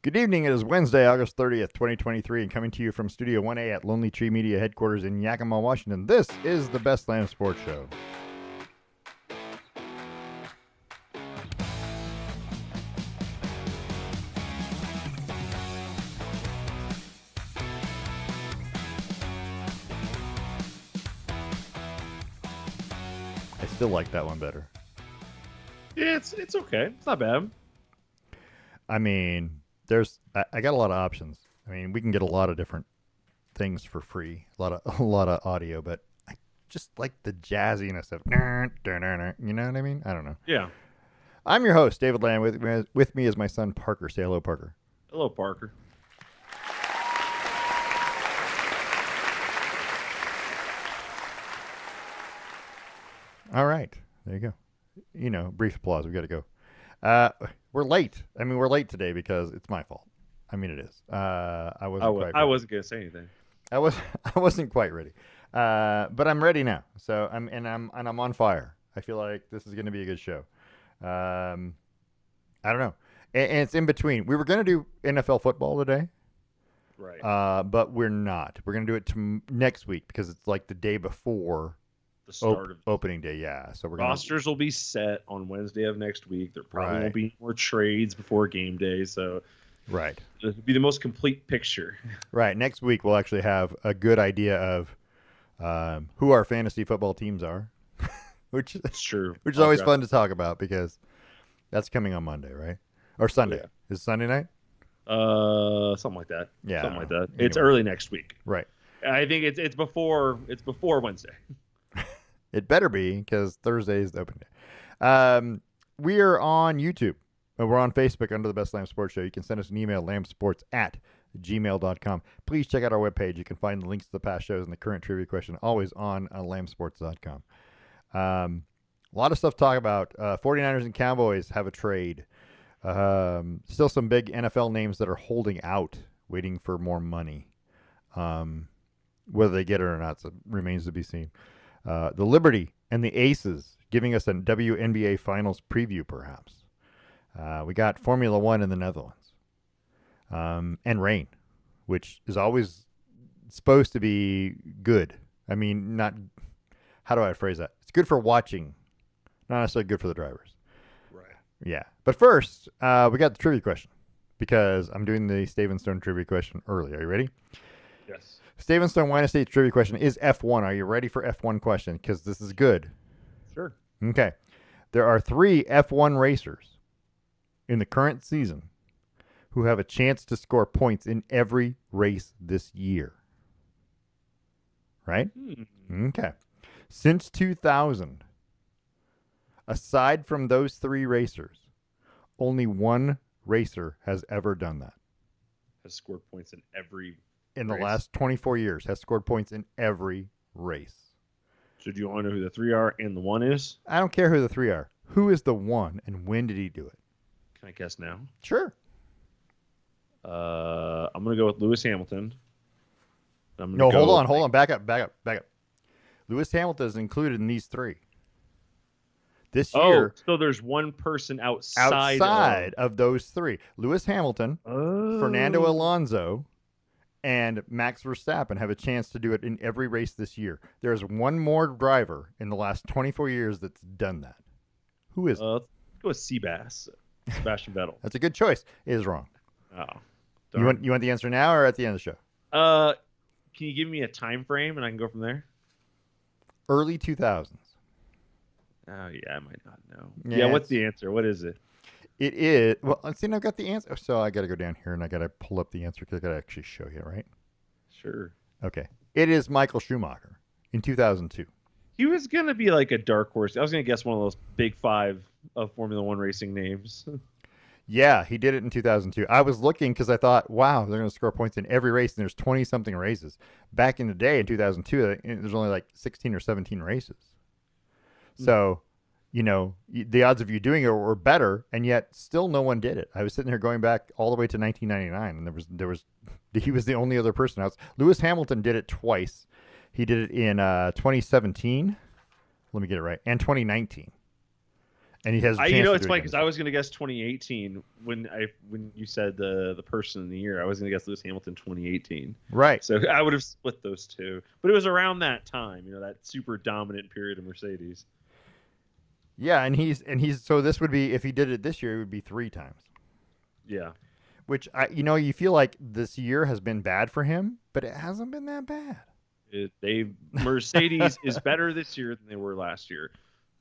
Good evening. It is Wednesday, August 30th, 2023, and coming to you from Studio 1A at Lonely Tree Media headquarters in Yakima, Washington. This is the Best Lamm Sports Show. I still like that one better. Yeah, it's okay. It's not bad. I mean, I got a lot of options. I mean, we can get a lot of different things for free, a lot of audio, but I just like the jazziness of, you know what I mean? I don't know. Yeah. I'm your host, David Lamm. With me is my son Parker. Say hello, Parker. Hello, Parker. All right, there you go. You know, brief applause. We got to go. We're late. I mean, we're late today because it's my fault. I mean, it is. I wasn't gonna say anything. I was. I wasn't quite ready. But I'm ready now. So I'm on fire. I feel like this is going to be a good show. I don't know. And it's in between. We were going to do NFL football today. Right. But we're not. We're going to do it next week because it's like the day before The start of opening day. Yeah. So we're rosters will be set on Wednesday of next week. There probably Right. won't be more trades before game day, so Right. it'll be the most complete picture. Right. Next week we'll actually have a good idea of who our fantasy football teams are, which It's true. is always fun to talk about because that's coming on Monday, right? Or Sunday. Yeah. Is it Sunday night? Something like that. Yeah. Something like that. Anyway. It's early next week. Right. I think it's before Wednesday. It better be because Thursday is the open day. We are on YouTube. We're on Facebook under the Best Lamm Sports Show. You can send us an email, lambsports@gmail.com. Please check out our webpage. You can find the links to the past shows and the current trivia question always on lambsports.com. A lot of stuff to talk about. 49ers and Cowboys have a trade. Still some big NFL names that are holding out, waiting for more money. Whether they get it or not remains to be seen. The Liberty and the Aces giving us a WNBA Finals preview, perhaps. We got Formula One in the Netherlands. And rain, which is always supposed to be good. I mean, not, how do I phrase that? It's good for watching, not necessarily good for the drivers. Right. Yeah. But first, we got the trivia question because I'm doing the Stone trivia question early. Are you ready? Yes. Stone Wine Estate trivia question is F1. Are you ready for F1 question? Because this is good. Sure. Okay. There are 3 F1 racers in the current season who have a chance to score points in every race this year. Right? Okay. Since 2000, aside from those 3 racers, only one racer has ever done that. Has scored points in every In the race. last 24 years, has scored points in every race. So do you want to know who the 3 are and the 1 is? I don't care who the 3 are. Who is the 1 and when did he do it? Can I guess now? Sure. I'm going to go with Lewis Hamilton. No, hold on. Back up. Lewis Hamilton is included in these 3. This year, so there's one person outside of those 3. Lewis Hamilton, Fernando Alonso, and Max Verstappen have a chance to do it in every race this year. There's one more driver in the last 24 years that's done that. Who is it? Let's go with Sebastian Vettel. That's a good choice. It is wrong. Oh, You want the answer now or at the end of the show? Can you give me a time frame and I can go from there? Early 2000s. Oh, yeah, I might not know. Yeah, Yeah, what's the answer? What is it? It is. Well, see, I've got the answer. So I got to go down here and I got to pull up the answer because I got to actually show you, right? Sure. Okay. It is Michael Schumacher in 2002. He was going to be like a dark horse. I was going to guess one of those big 5 of Formula One racing names. Yeah, he did it in 2002. I was looking because I thought, wow, they're going to score points in every race, and there's 20-something races. Back in the day, in 2002, there's only like 16 or 17 races. So, you know, the odds of you doing it were better, and yet still no one did it. I was sitting here going back all the way to 1999, and he was the only other person else. Lewis Hamilton did it twice. He did it in 2017. Let me get it right. And 2019. and he has a chance to It's do it funny again because this I year. was going to guess 2018 when you said the person in the year. I was going to guess Lewis Hamilton 2018. Right. So I would have split those two, but it was around that time, that super dominant period of Mercedes. Yeah, and he's so this would be if he did it this year, it would be 3 times. Yeah. Which you feel like this year has been bad for him, but it hasn't been that bad. Mercedes is better this year than they were last year.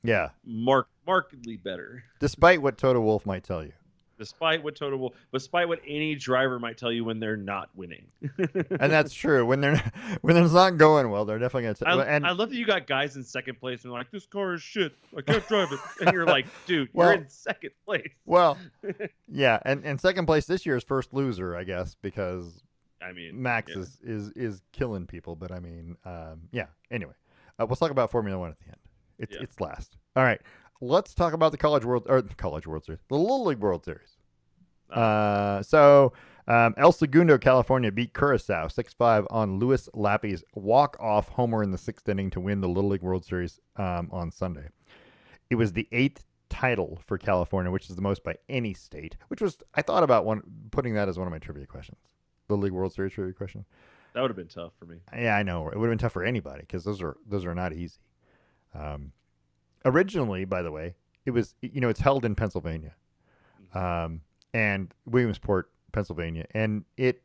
Yeah. Markedly better. Despite what Toto Wolff might tell you. Despite what any driver might tell you when they're not winning. And that's true. When it's not going well, they're definitely going to. I love that you got guys in second place and they're like, this car is shit. I can't drive it. And you're like, dude, you're in second place. Well, yeah, and second place this year is first loser, I guess, because Max is killing people. But yeah. Anyway, we'll talk about Formula One at the end. It's last. All right. Let's talk about the College World Series, the Little League World Series. El Segundo, California beat Curacao 6-5 on Louis Lappy's walk-off homer in the 6th inning to win the Little League World Series on Sunday. It was the 8th title for California, which is the most by any state. I thought about putting that as one of my trivia questions, the League World Series trivia question. That would have been tough for me. Yeah, I know it would have been tough for anybody because those are not easy. Originally, by the way, it was it's held in Pennsylvania, and Williamsport, Pennsylvania, and it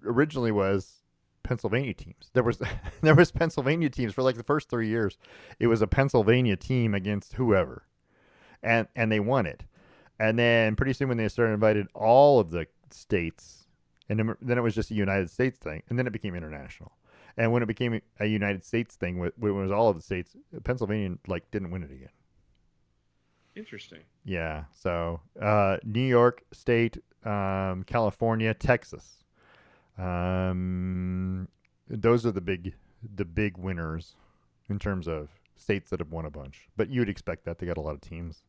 originally was Pennsylvania teams. There was Pennsylvania teams for like the first 3 years. It was a Pennsylvania team against whoever, and they won it. And then pretty soon when they started inviting all of the states, and then it was just a United States thing, and then it became international. And when it became a United States thing, when it was all of the states, Pennsylvania didn't win it again. Interesting. Yeah. So New York State, California, Texas. Those are the big winners in terms of states that have won a bunch. But you'd expect that they got a lot of teams,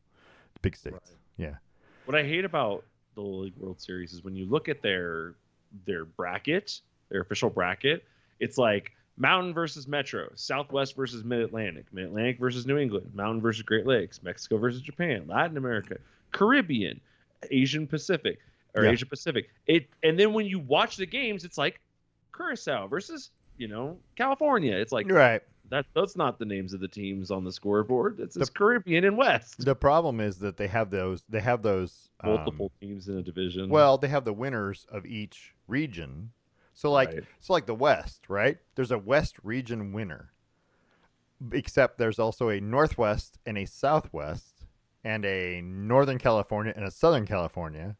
big states. Right. Yeah. What I hate about the League World Series is when you look at their bracket, their official bracket. It's like Mountain versus Metro, Southwest versus Mid-Atlantic, Mid-Atlantic versus New England, Mountain versus Great Lakes, Mexico versus Japan, Latin America, Caribbean, Asia Pacific. And then when you watch the games, it's like Curacao versus, California. It's like right. That's not the names of the teams on the scoreboard. It's Caribbean and West. The problem is that they have those multiple teams in a division. Well, they have the winners of each region. So like the West, right? There's a West region winner. Except there's also a Northwest and a Southwest and a Northern California and a Southern California.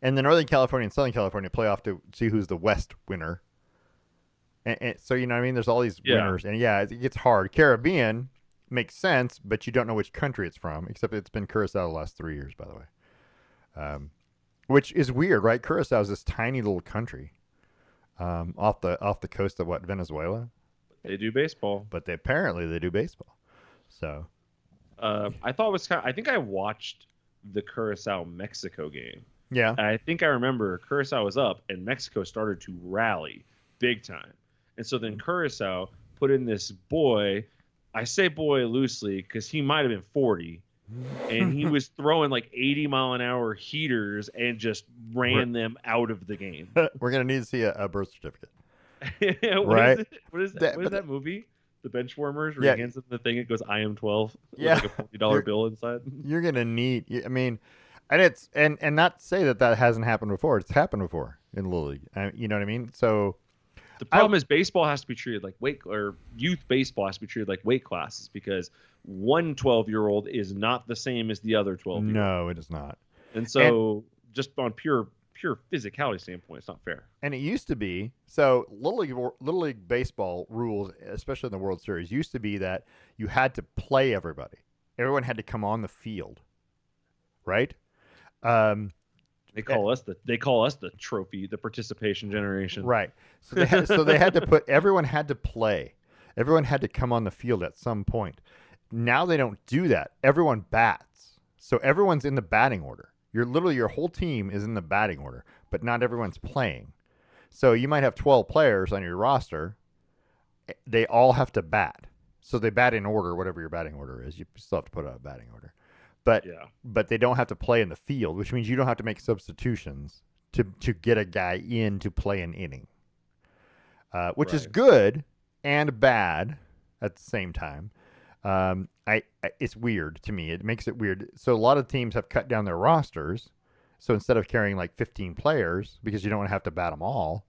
And the Northern California and Southern California play off to see who's the West winner. And so, you know what I mean? There's all these winners. And it gets hard. Caribbean makes sense, but you don't know which country it's from, except it's been Curacao the last 3 years, by the way. Which is weird, right? Curacao is this tiny little country. Off the coast of Venezuela. They do baseball, but apparently they do baseball. So, I thought it was I think I watched the Curacao Mexico game. Yeah, and I think I remember Curacao was up and Mexico started to rally big time, and so then Curacao put in this boy. I say boy loosely because he might have been 40. And he was throwing like 80-mile-an-hour heaters and just ran them out of the game. We're gonna need to see a birth certificate. Right? What is that movie? The Benchwarmers, where he hands them the thing. It goes, "I am 12." Yeah, with like a $40 bill inside. You're gonna need. And it's and not to say that hasn't happened before. It's happened before in Little League. You know what I mean? So the problem is baseball has to be treated like youth baseball has to be treated like weight classes because one 12-year-old is not the same as the other 12-year-old. No, it is not. And so just on pure physicality standpoint, it's not fair. And it used to be, so Little League baseball rules, especially in the World Series, used to be that you had to play everybody. Everyone had to come on the field, right? They call us the trophy, the participation generation. Right. So they had to put everyone had to play. Everyone had to come on the field at some point. Now they don't do that. Everyone bats. So everyone's in the batting order. Your whole team is in the batting order, but not everyone's playing. So you might have 12 players on your roster. They all have to bat. So they bat in order, whatever your batting order is. You still have to put out a batting order. but Yeah. but they don't have to play in the field, which means you don't have to make substitutions to get a guy in to play an inning, which is Right. good and bad at the same time. It's weird to me. It makes it weird. So a lot of teams have cut down their rosters. So instead of carrying like 15 players, because you don't have to bat them all,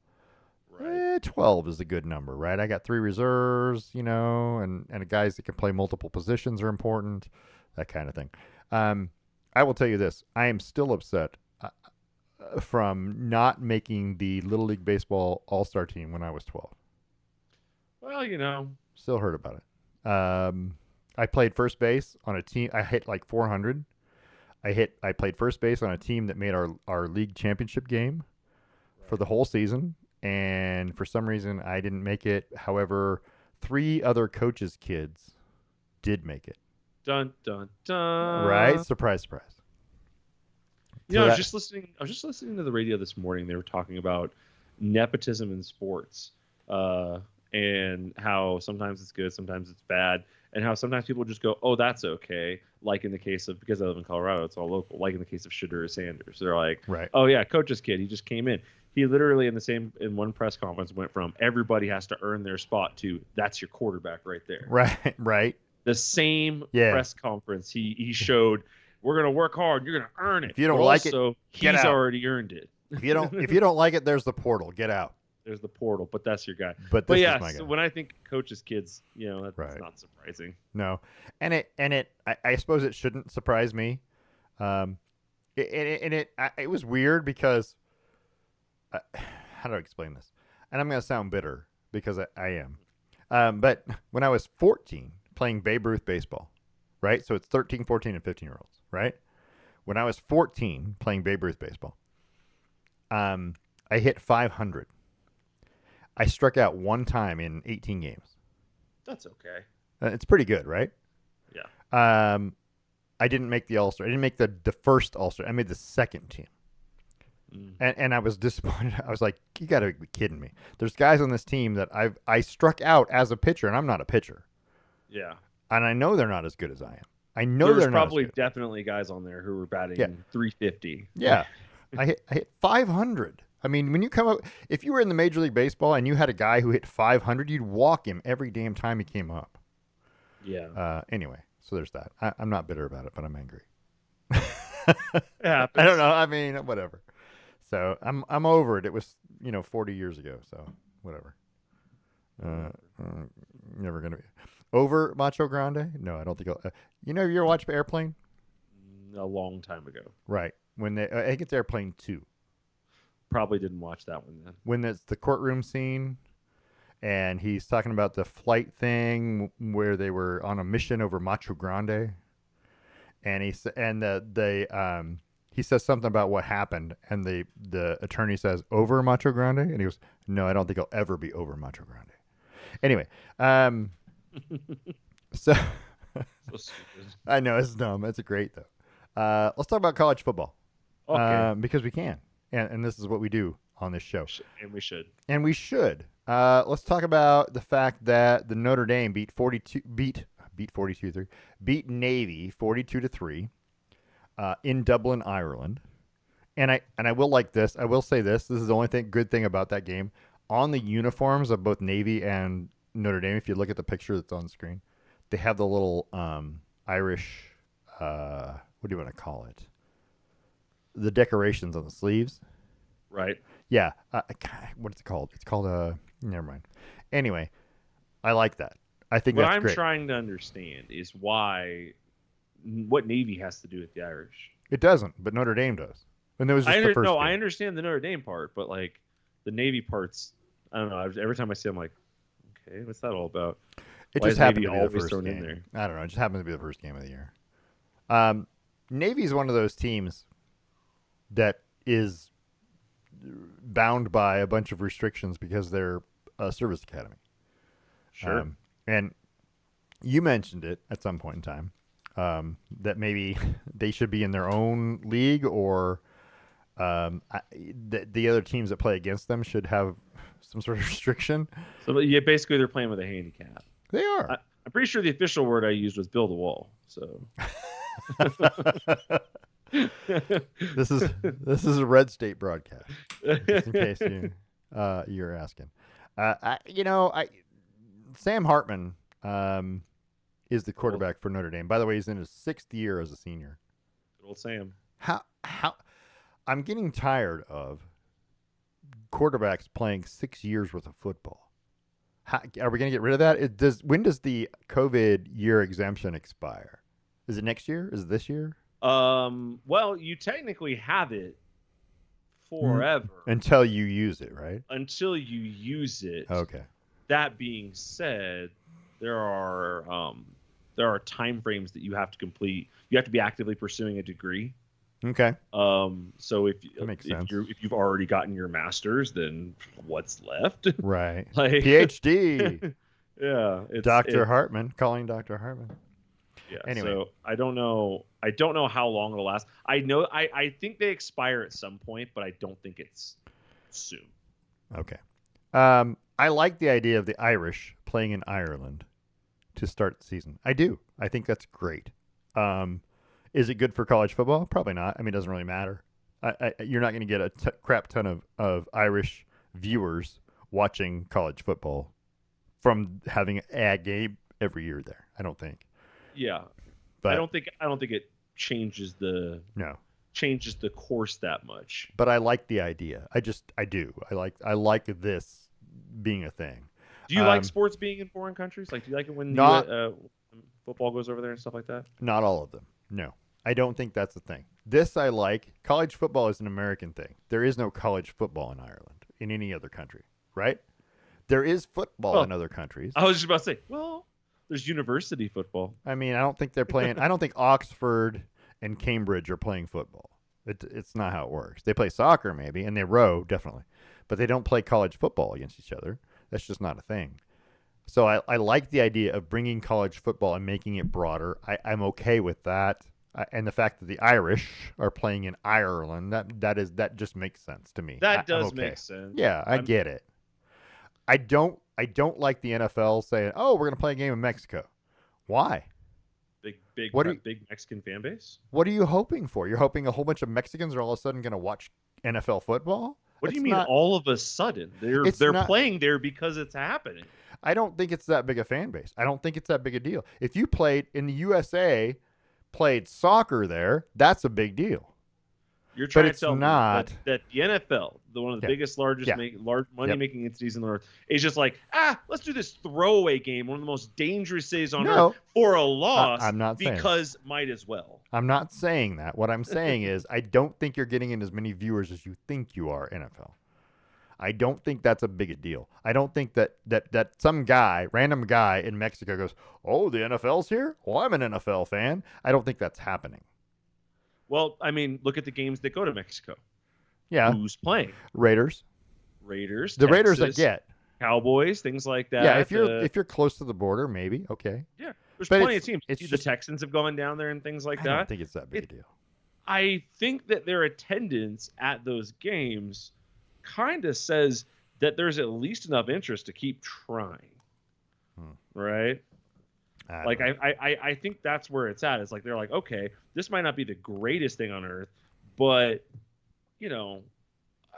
Right. 12 is a good number, right? I got 3 reserves, and guys that can play multiple positions are important, that kind of thing. I will tell you this: I am still upset from not making the Little League Baseball All-Star team when I was 12. Well, Still hurt about it. I played first base on a team. I hit like 400. I played first base on a team that made our league championship game for the whole season, and for some reason I didn't make it. However, 3 other coaches' kids did make it. Dun dun dun. Right? Surprise, surprise. I was just listening to the radio this morning. They were talking about nepotism in sports, and how sometimes it's good, sometimes it's bad, and how sometimes people just go, "Oh, that's okay." Like in the case of, because I live in Colorado, it's all local. Like in the case of Shadur Sanders, they're like, right. "Oh yeah, coach's kid, he just came in." He literally in one press conference went from everybody has to earn their spot to that's your quarterback right there. Right, right. The same press conference he showed, we're gonna work hard, you're gonna earn it. If you don't like it, he's already earned it. If you don't like it, there's the portal. Get out. There's the portal, but that's your guy. But yeah, so when I think coaches' kids, that's not surprising. No, and I suppose it shouldn't surprise me. It was weird because how do I explain this? And I'm going to sound bitter because I am. But when I was 14 playing Babe Ruth baseball, right? So it's 13, 14, and 15-year-olds, right? When I was 14 playing Babe Ruth baseball, I hit 500. I struck out 1 time in 18 games. That's okay. It's pretty good, right? Yeah. I didn't make the All-Star. I didn't make the first All-Star. I made the second team. And I was disappointed. I was like, you got to be kidding me. There's guys on this team that I struck out as a pitcher, and I'm not a pitcher. Yeah. And I know they're not as good as I am. I know there's probably definitely guys on there who were batting 350. Yeah. I hit 500. I mean, when you come up, if you were in the Major League Baseball and you had a guy who hit 500, you'd walk him every damn time he came up. Yeah. Anyway, so there's that. I'm not bitter about it, but I'm angry. It happens. I don't know. I mean, whatever. So I'm over it. It was 40 years ago. So whatever. Never gonna be over Macho Grande. No, I don't think. You ever watched Airplane? A long time ago. Right. When I think it's Airplane 2. Probably didn't watch that one then. When it's the courtroom scene, and he's talking about the flight thing where they were on a mission over Macho Grande, and he says something about what happened, and the attorney says, "Over Macho Grande," and he goes, "No, I don't think I'll ever be over Macho Grande." Anyway, so I know it's dumb. It's great though. Let's talk about college football. Okay. Because we can, and this is what we do on this show. And we should. Let's talk about the fact that the Notre Dame beat Navy 42-3 in Dublin, Ireland. And I will like this. I will say this. This is the only good thing about that game. On the uniforms of both Navy and Notre Dame, if you look at the picture that's on the screen, they have the little Irish, what do you want to call it? The decorations on the sleeves. Right. Yeah. What is it called? It's called never mind. Anyway, I like that. I think that's great. What I'm trying to understand is what Navy has to do with the Irish. It doesn't, but Notre Dame does. And that was just the first game. I understand the Notre Dame part, but like the Navy parts, I don't know. Every time I see it, I'm like, okay, what's that all about? It just happened to be the first game. In there? I don't know. It just happened to be the first game of the year. Navy is one of those teams that is bound by a bunch of restrictions because they're a service academy. Sure. And you mentioned it at some point in time that maybe they should be in their own league, or the other teams that play against them should have some sort of restriction. So yeah, basically they're playing with a handicap. They are. I'm pretty sure the official word I used was build a wall. So This is this is a red state broadcast, just in case you're asking. I Sam Hartman is the Good quarterback for Notre Dame. By the way, he's in his 6th year as a senior. old Sam. How I'm getting tired of quarterbacks playing 6 years worth of football. Are we going to get rid of that? When does the COVID year exemption expire? Is it next year? Is it this year? Well, you technically have it forever Until you use it, right? until you use it. Okay. That being said, there are time frames that you have to complete. You have to be actively pursuing a degree. Okay. So That makes sense. if you've already gotten your master's, then what's left? Right. Like PhD. yeah, Dr. Hartman, calling Dr. Hartman. Yeah. Anyway. So I don't know how long it'll last. I think they expire at some point, but I don't think it's soon. Okay. I like the idea of the Irish playing in Ireland to start the season. I do. I think that's great. Is it good for college football? Probably not. I mean, it doesn't really matter. You're not going to get a crap ton of Irish viewers watching college football from having a game every year there. I don't think. Yeah, But I don't think it changes the course that much. But I like the idea. I do. I like this being a thing. Do you like sports being in foreign countries? Like, do you like it when football goes over there and stuff like that? Not all of them. No, I don't think that's the thing. This I like. College football is an American thing. There is no college football in Ireland in any other country, right? There is football in other countries. I was just about to say, well, there's university football. I mean, I don't think they're playing. I don't think Oxford and Cambridge are playing football. It's not how it works. They play soccer maybe, and they row definitely, but they don't play college football against each other. That's just not a thing. So I like the idea of bringing college football and making it broader. I'm okay with that. And the fact that the Irish are playing in Ireland, that just makes sense to me. That does okay. make sense. Yeah, I get it. I don't like the NFL saying, "Oh, we're going to play a game in Mexico." Why? Big Mexican fan base. What are you hoping for? You're hoping a whole bunch of Mexicans are all of a sudden going to watch NFL football? What do you mean all of a sudden? They're playing there because it's happening. I don't think it's that big a fan base. I don't think it's that big a deal. If you played in the USA, played soccer there, that's a big deal. You're trying to tell me that the NFL, one of the biggest, largest money-making entities in the world, is just like, let's do this throwaway game, one of the most dangerous cities on earth, for a loss. I'm not saying because might as well. I'm not saying that. What I'm saying is I don't think you're getting in as many viewers as you think you are, NFL. I don't think that's a big a deal. I don't think that some random guy in Mexico goes, "Oh, the NFL's here? Well, I'm an NFL fan." I don't think that's happening. Well, I mean, look at the games that go to Mexico. Yeah. Who's playing? Raiders. The Texas, Raiders I get. Cowboys, things like that. Yeah, if you're close to the border, maybe. Okay. Yeah. There's plenty of teams. The Texans have gone down there and things like that. I don't think it's that big a deal. I think that their attendance at those games kind of says that there's at least enough interest to keep trying. Right? I think that's where it's at. It's like they're like, okay, this might not be the greatest thing on earth, but I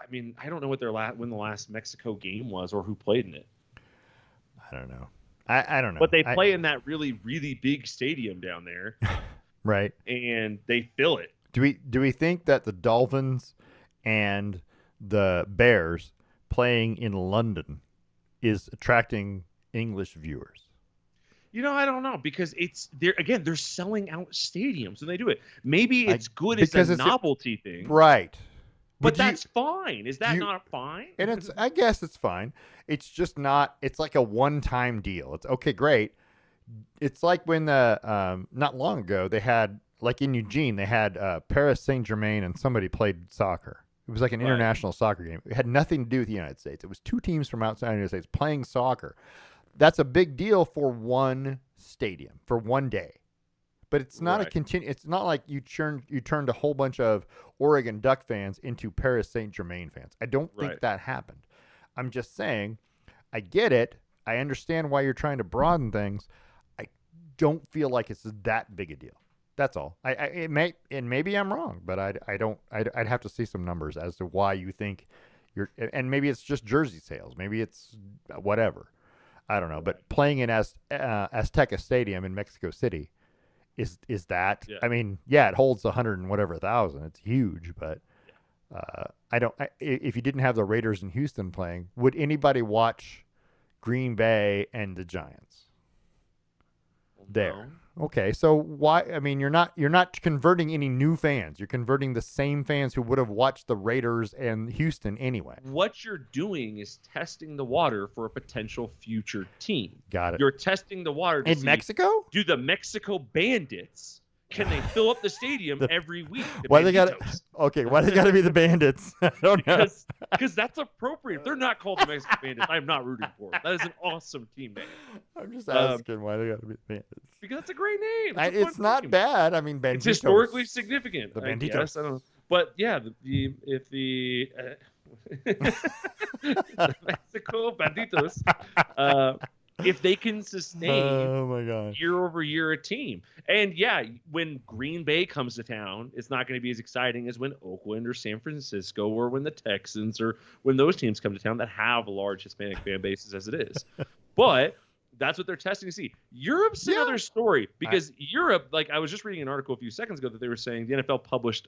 mean, I don't know what when the last Mexico game was or who played in it. I don't know. I don't know. But they play in that really, really big stadium down there. Right. And they fill it. Do we think that the Dolphins and the Bears playing in London is attracting English viewers? I don't know, because they're selling out stadiums when they do it. Maybe it's good as a novelty thing. Right. But that's fine. Is that not fine? And I guess it's fine. It's just not, it's like a one-time deal. It's okay, great. It's like when not long ago they had, like in Eugene, they had Paris Saint-Germain and somebody played soccer. It was like an international soccer game. It had nothing to do with the United States. It was two teams from outside the United States playing soccer. That's a big deal for one stadium, for one day. But it's not it's not like you turned a whole bunch of Oregon Duck fans into Paris Saint-Germain fans. I don't think that happened. I'm just saying, I get it. I understand why you're trying to broaden things. I don't feel like it's that big a deal. That's all. And maybe I'm wrong, but I don't. I'd have to see some numbers as to why you think you're. And maybe it's just jersey sales. Maybe it's whatever. I don't know. Right. But playing in Azteca Stadium in Mexico City is that? Yeah. I mean, yeah, it holds 100 and whatever thousand. It's huge, but I don't. If you didn't have the Raiders in Houston playing, would anybody watch Green Bay and the Giants there? No. Okay, so why? I mean, you're not converting any new fans. You're converting the same fans who would have watched the Raiders and Houston anyway. What you're doing is testing the water for a potential future team. Got it. You're testing the water to In see, Mexico? do the Mexico Bandits, can they fill up the stadium every week? Why they got Banditos? Okay, why they got to be the Bandits? I don't know. Because that's appropriate. If they're not called the Mexico Bandits, I'm not rooting for them. That is an awesome team name. I'm just asking why they got to be the Bandits. Because that's a great name. It's, a It's fun not name. bad. I mean, Banditos. It's historically significant. The I Banditos. guess. I don't know. But yeah, if the the Mexico Banditos, if they can sustain Oh my god. year over year a team, and yeah, when Green Bay comes to town, it's not going to be as exciting as when Oakland or San Francisco or when the Texans or when those teams come to town that have large Hispanic fan bases as it is. But that's what they're testing to see. Europe's another story because Europe, like I was just reading an article a few seconds ago that they were saying the NFL published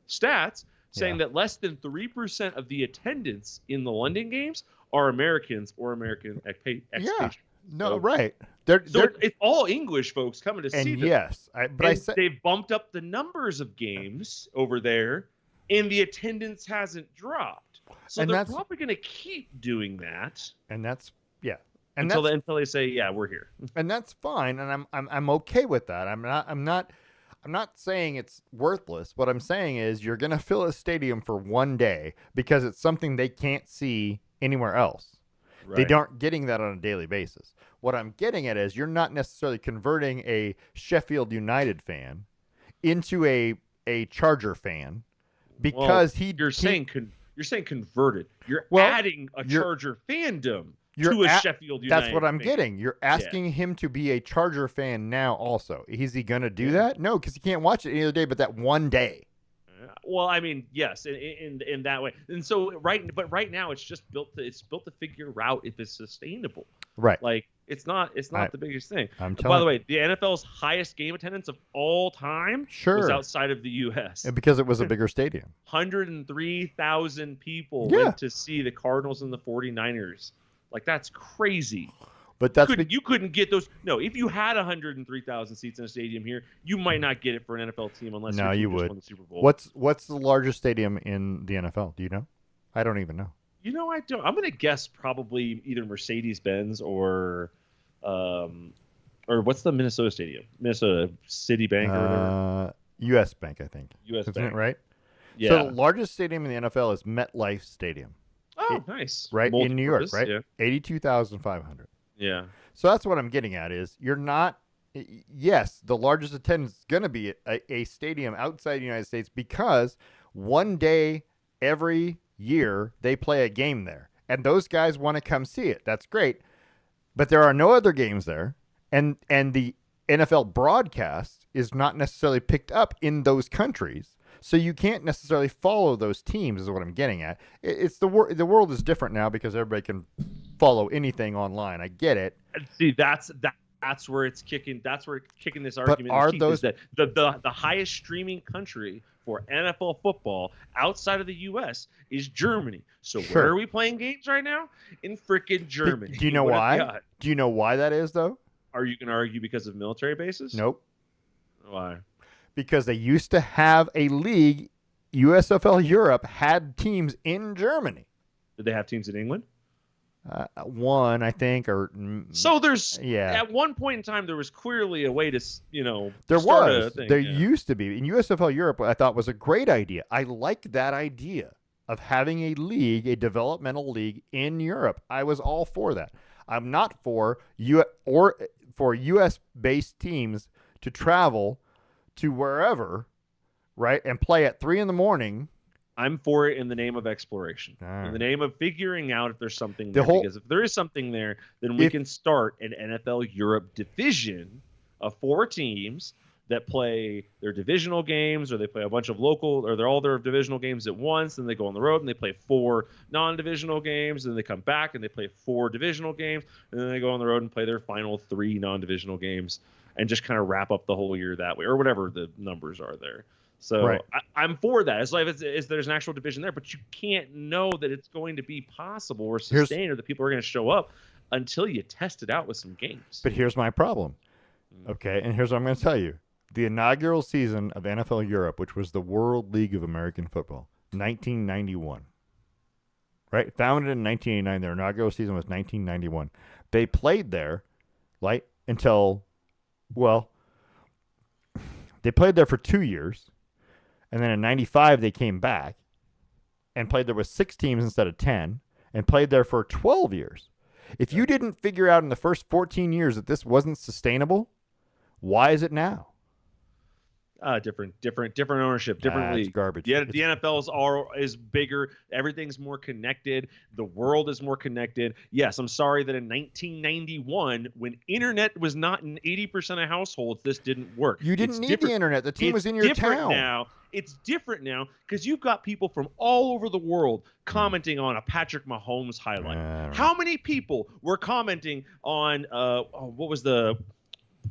stats saying that less than 3% of the attendance in the London games are Americans or American expatriates. Yeah. No, So- right. So it's all English folks coming to see and them. yes, but I And said they've bumped up the numbers of games over there, and the attendance hasn't dropped. So And they're that's- probably going to keep doing that and that's yeah. And until that's until they say, "Yeah, we're here." and that's fine, and I'm okay with that. I'm not saying it's worthless. What I'm saying is you're going to fill a stadium for one day because it's something they can't see anywhere else. Right. They aren't getting that on a daily basis. What I'm getting at is you're not necessarily converting a Sheffield United fan into a Charger fan because You're saying converted. You're Well, adding a you're- Charger fandom you're to a at- Sheffield United. That's what I'm fan. getting. You're asking him to be a Charger fan now also. Is he going to do that? No, because he can't watch it any other day but that one day. Well, I mean, yes, in that way. And so right now it's just built to figure out if it's sustainable. Right. Like it's not the biggest thing. I'm By telling the way, the NFL's highest game attendance of all time was Sure. outside of the U.S. Because it was a bigger stadium. 103,000 people Yeah. went to see the Cardinals and the 49ers. Like that's crazy. But that's You couldn't get those. No, if you had 103,000 seats in a stadium here, you might not get it for an NFL team unless No, your team you just would. won the Super Bowl. What's the largest stadium in the NFL? Do you know? I don't even know. You know, I don't. I'm gonna guess probably either Mercedes-Benz or what's the Minnesota stadium? Minnesota City Bank or whatever. U.S. Bank, I think. U.S. Isn't Bank, it right? Yeah. So the largest stadium in the NFL is MetLife Stadium, Oh, nice. right in New York, Multipurpose, right? Yeah. 82,500. Yeah. So that's what I'm getting at is you're not. Yes, the largest attendance is going to be a stadium outside the United States because one day every year they play a game there, and those guys want to come see it. That's great, but there are no other games there, and the NFL broadcast is not necessarily picked up in those countries, so you can't necessarily follow those teams. Is what I'm getting at. It's the world is different now because everybody can follow anything online. I get it. And see, that's where it's kicking. That's where it's kicking this argument. are in teeth, those- is that the highest streaming country for NFL football outside of the U.S. is Germany. So Sure. where are we playing games right now? In freaking Germany. Do you know What have why? you got? Do you know why that is though? Are you going to argue because of military bases? Nope. Why? Because they used to have a league. USFL Europe had teams in Germany. Did they have teams in England? One, I think, or So there's yeah. at one point in time there was clearly a way to There start a was. thing, There yeah. used to be. In USFL Europe, I thought was a great idea. I like that idea of having a league, a developmental league in Europe. I was all for that. I'm not for US based teams to travel to wherever, right, and play at 3 a.m. I'm for it in the name of exploration, Ah. in the name of figuring out if there's something The there. whole- Because if there is something there, then we If- can start an NFL Europe division of 4 teams that play their divisional games, or they play a bunch of local, or they're all their divisional games at once. Then they go on the road and they play 4 non-divisional games. And then they come back and they play 4 divisional games. And then they go on the road and play their final 3 non-divisional games and just kind of wrap up the whole year that way, or whatever the numbers are there. So Right. I'm for that. It's like there's an actual division there, but you can't know that it's going to be possible or sustained or that people are going to show up until you test it out with some games. But here's my problem. Okay, and here's what I'm going to tell you. The inaugural season of NFL Europe, which was the World League of American Football, 1991. Right? Founded in 1989. Their inaugural season was 1991. They played there until, well, they played there for 2 years. And then in 95, they came back and played there with 6 teams instead of 10 and played there for 12 years. If you didn't figure out in the first 14 years that this wasn't sustainable, why is it now? Different ownership, different league. It's garbage. Yeah, the NFL is bigger. Everything's more connected. The world is more connected. Yes, I'm sorry that in 1991, when internet was not in 80% of households, this didn't work. You didn't need the internet. The team was in your town. Now. It's different now because you've got people from all over the world commenting on a Patrick Mahomes highlight. How many people were commenting on what was the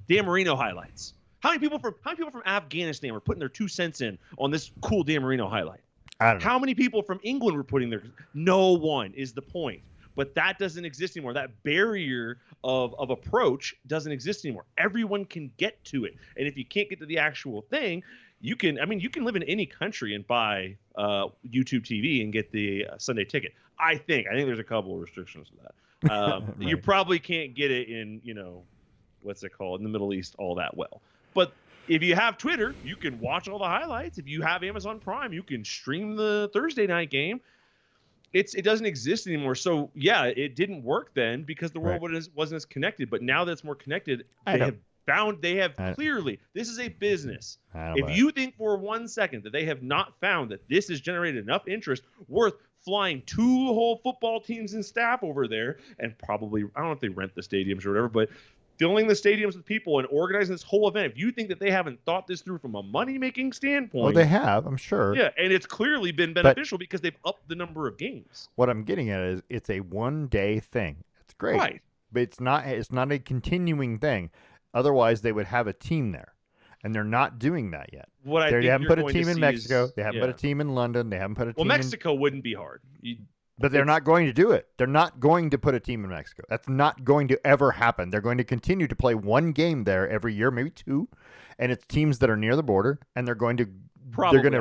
Dan Marino highlights? How many people from Afghanistan were putting their 2 cents in on this cool Dan Marino highlight? I don't know. How many people from England were putting their? No one is the point. But that doesn't exist anymore. That barrier of approach doesn't exist anymore. Everyone can get to it, and if you can't get to the actual thing, you can live in any country and buy YouTube TV and get the Sunday ticket. I think there's a couple of restrictions to that. Right. You probably can't get it in what's it called, in the Middle East all that well. But if you have Twitter, you can watch all the highlights. If you have Amazon Prime, you can stream the Thursday night game. It doesn't exist anymore. So yeah, it didn't work then because the world wasn't as connected. But now that it's more connected, they have clearly, this is a business. If you think for 1 second that they have not found that this has generated enough interest worth flying 2 whole football teams and staff over there, and probably, I don't know if they rent the stadiums or whatever, but filling the stadiums with people and organizing this whole event, if you think that they haven't thought this through from a money-making standpoint. Well, they have, I'm sure. Yeah, and it's clearly been beneficial because they've upped the number of games. What I'm getting at is it's a one-day thing. It's great. Right. But it's not a continuing thing. Otherwise, they would have a team there. And they're not doing that yet. They haven't put a team in Mexico. They haven't put a team in London. They haven't put a team in... Well, Mexico wouldn't be hard. But they're not going to do it. They're not going to put a team in Mexico. That's not going to ever happen. They're going to continue to play 1 game there every year, maybe 2, and it's teams that are near the border, and they're going to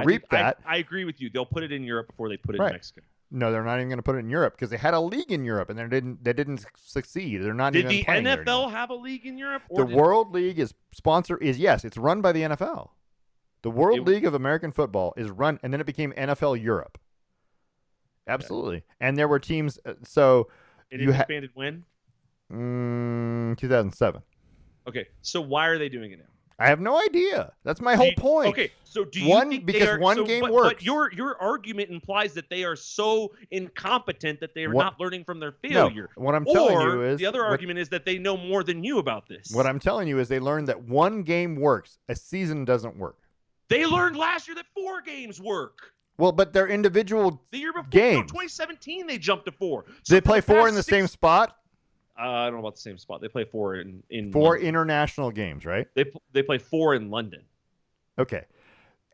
reap that. I agree with you. They'll put it in Europe before they put it in Mexico. No, they're not even going to put it in Europe because they had a league in Europe and they didn't succeed. They're not even playing there. Did the NFL have a league in Europe? The World League it's run by the NFL. The World League of American Football is run, and then it became NFL Europe. Absolutely. Okay. And there were teams. So it expanded when? 2007. Okay. So why are they doing it now? I have no idea. That's my whole point. Okay. So do you think because one game works? But your argument implies that they are so incompetent that they are not learning from their failure. No, what I'm telling you is the other argument is that they know more than you about this. What I'm telling you is they learned that 1 game works. A season doesn't work. They learned last year that 4 games work. Well, but they're individual the year before, games. No, 2017 they jumped to 4. So they play 4 in the same spot? I don't know about the same spot. They play 4 in 4 London. International games, right? They play 4 in London. Okay.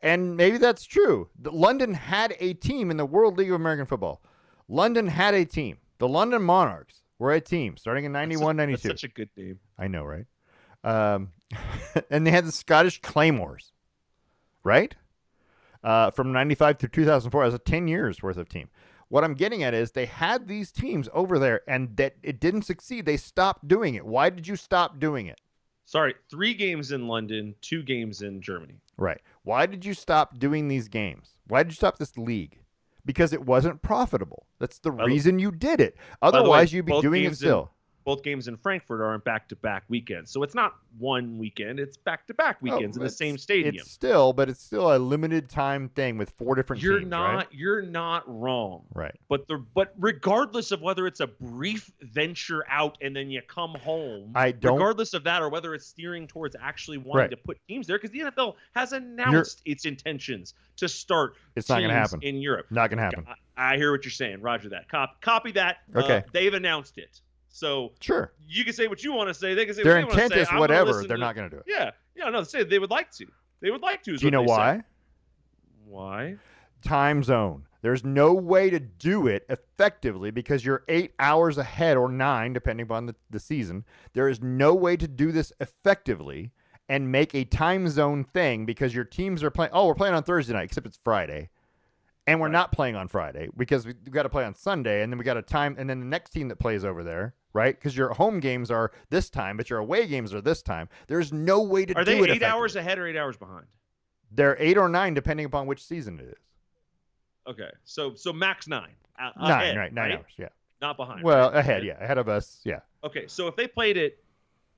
And maybe that's true. London had a team in the World League of American Football. London had a team. The London Monarchs were a team starting in 91, 92. That's such a good name. I know, right? And they had the Scottish Claymores, right? From 95 to 2004 as a 10 years worth of team. What I'm getting at is they had these teams over there and that it didn't succeed. They stopped doing it. Why did you stop doing it? Sorry, 3 games in London, 2 games in Germany. Right. Why did you stop doing these games? Why did you stop this league? Because it wasn't profitable. That's the reason you did it. Otherwise, you'd be doing it still. both games in Frankfurt are on back-to-back weekends. So it's not one weekend, it's back-to-back weekends in the same stadium. It's still a limited time thing with 4 different teams, right? You're not wrong. Right. But regardless of whether it's a brief venture out and then you come home, regardless of that, or whether it's steering towards actually wanting to put teams there, because the NFL has announced its intentions to start it's not going to happen in Europe. Not going to happen. I hear what you're saying. Roger that. Copy that. Okay. They've announced it. So sure, you can say what you want to say. They can say their what they intent want to say. is whatever. They're not going to do it. Yeah. No. Say they would like to. They would like to. Do you know why? Say. Why? Time zone. There's no way to do it effectively because you're 8 hours ahead or 9, depending upon the season. There is no way to do this effectively and make a time zone thing because your teams are playing. Oh, we're playing on Thursday night, except it's Friday. And we're not playing on Friday because we've got to play on Sunday, and then we got a time, and then the next team that plays over there, right? Because your home games are this time, but your away games are this time. There's no way to do it. Are they 8 hours ahead or 8 hours behind? They're 8 or 9, depending upon which season it is. Okay, so max 9. 9, ahead, right? 9 hours, yeah. Not behind. Well, ahead, yeah, ahead of us, yeah. Okay, so if they played at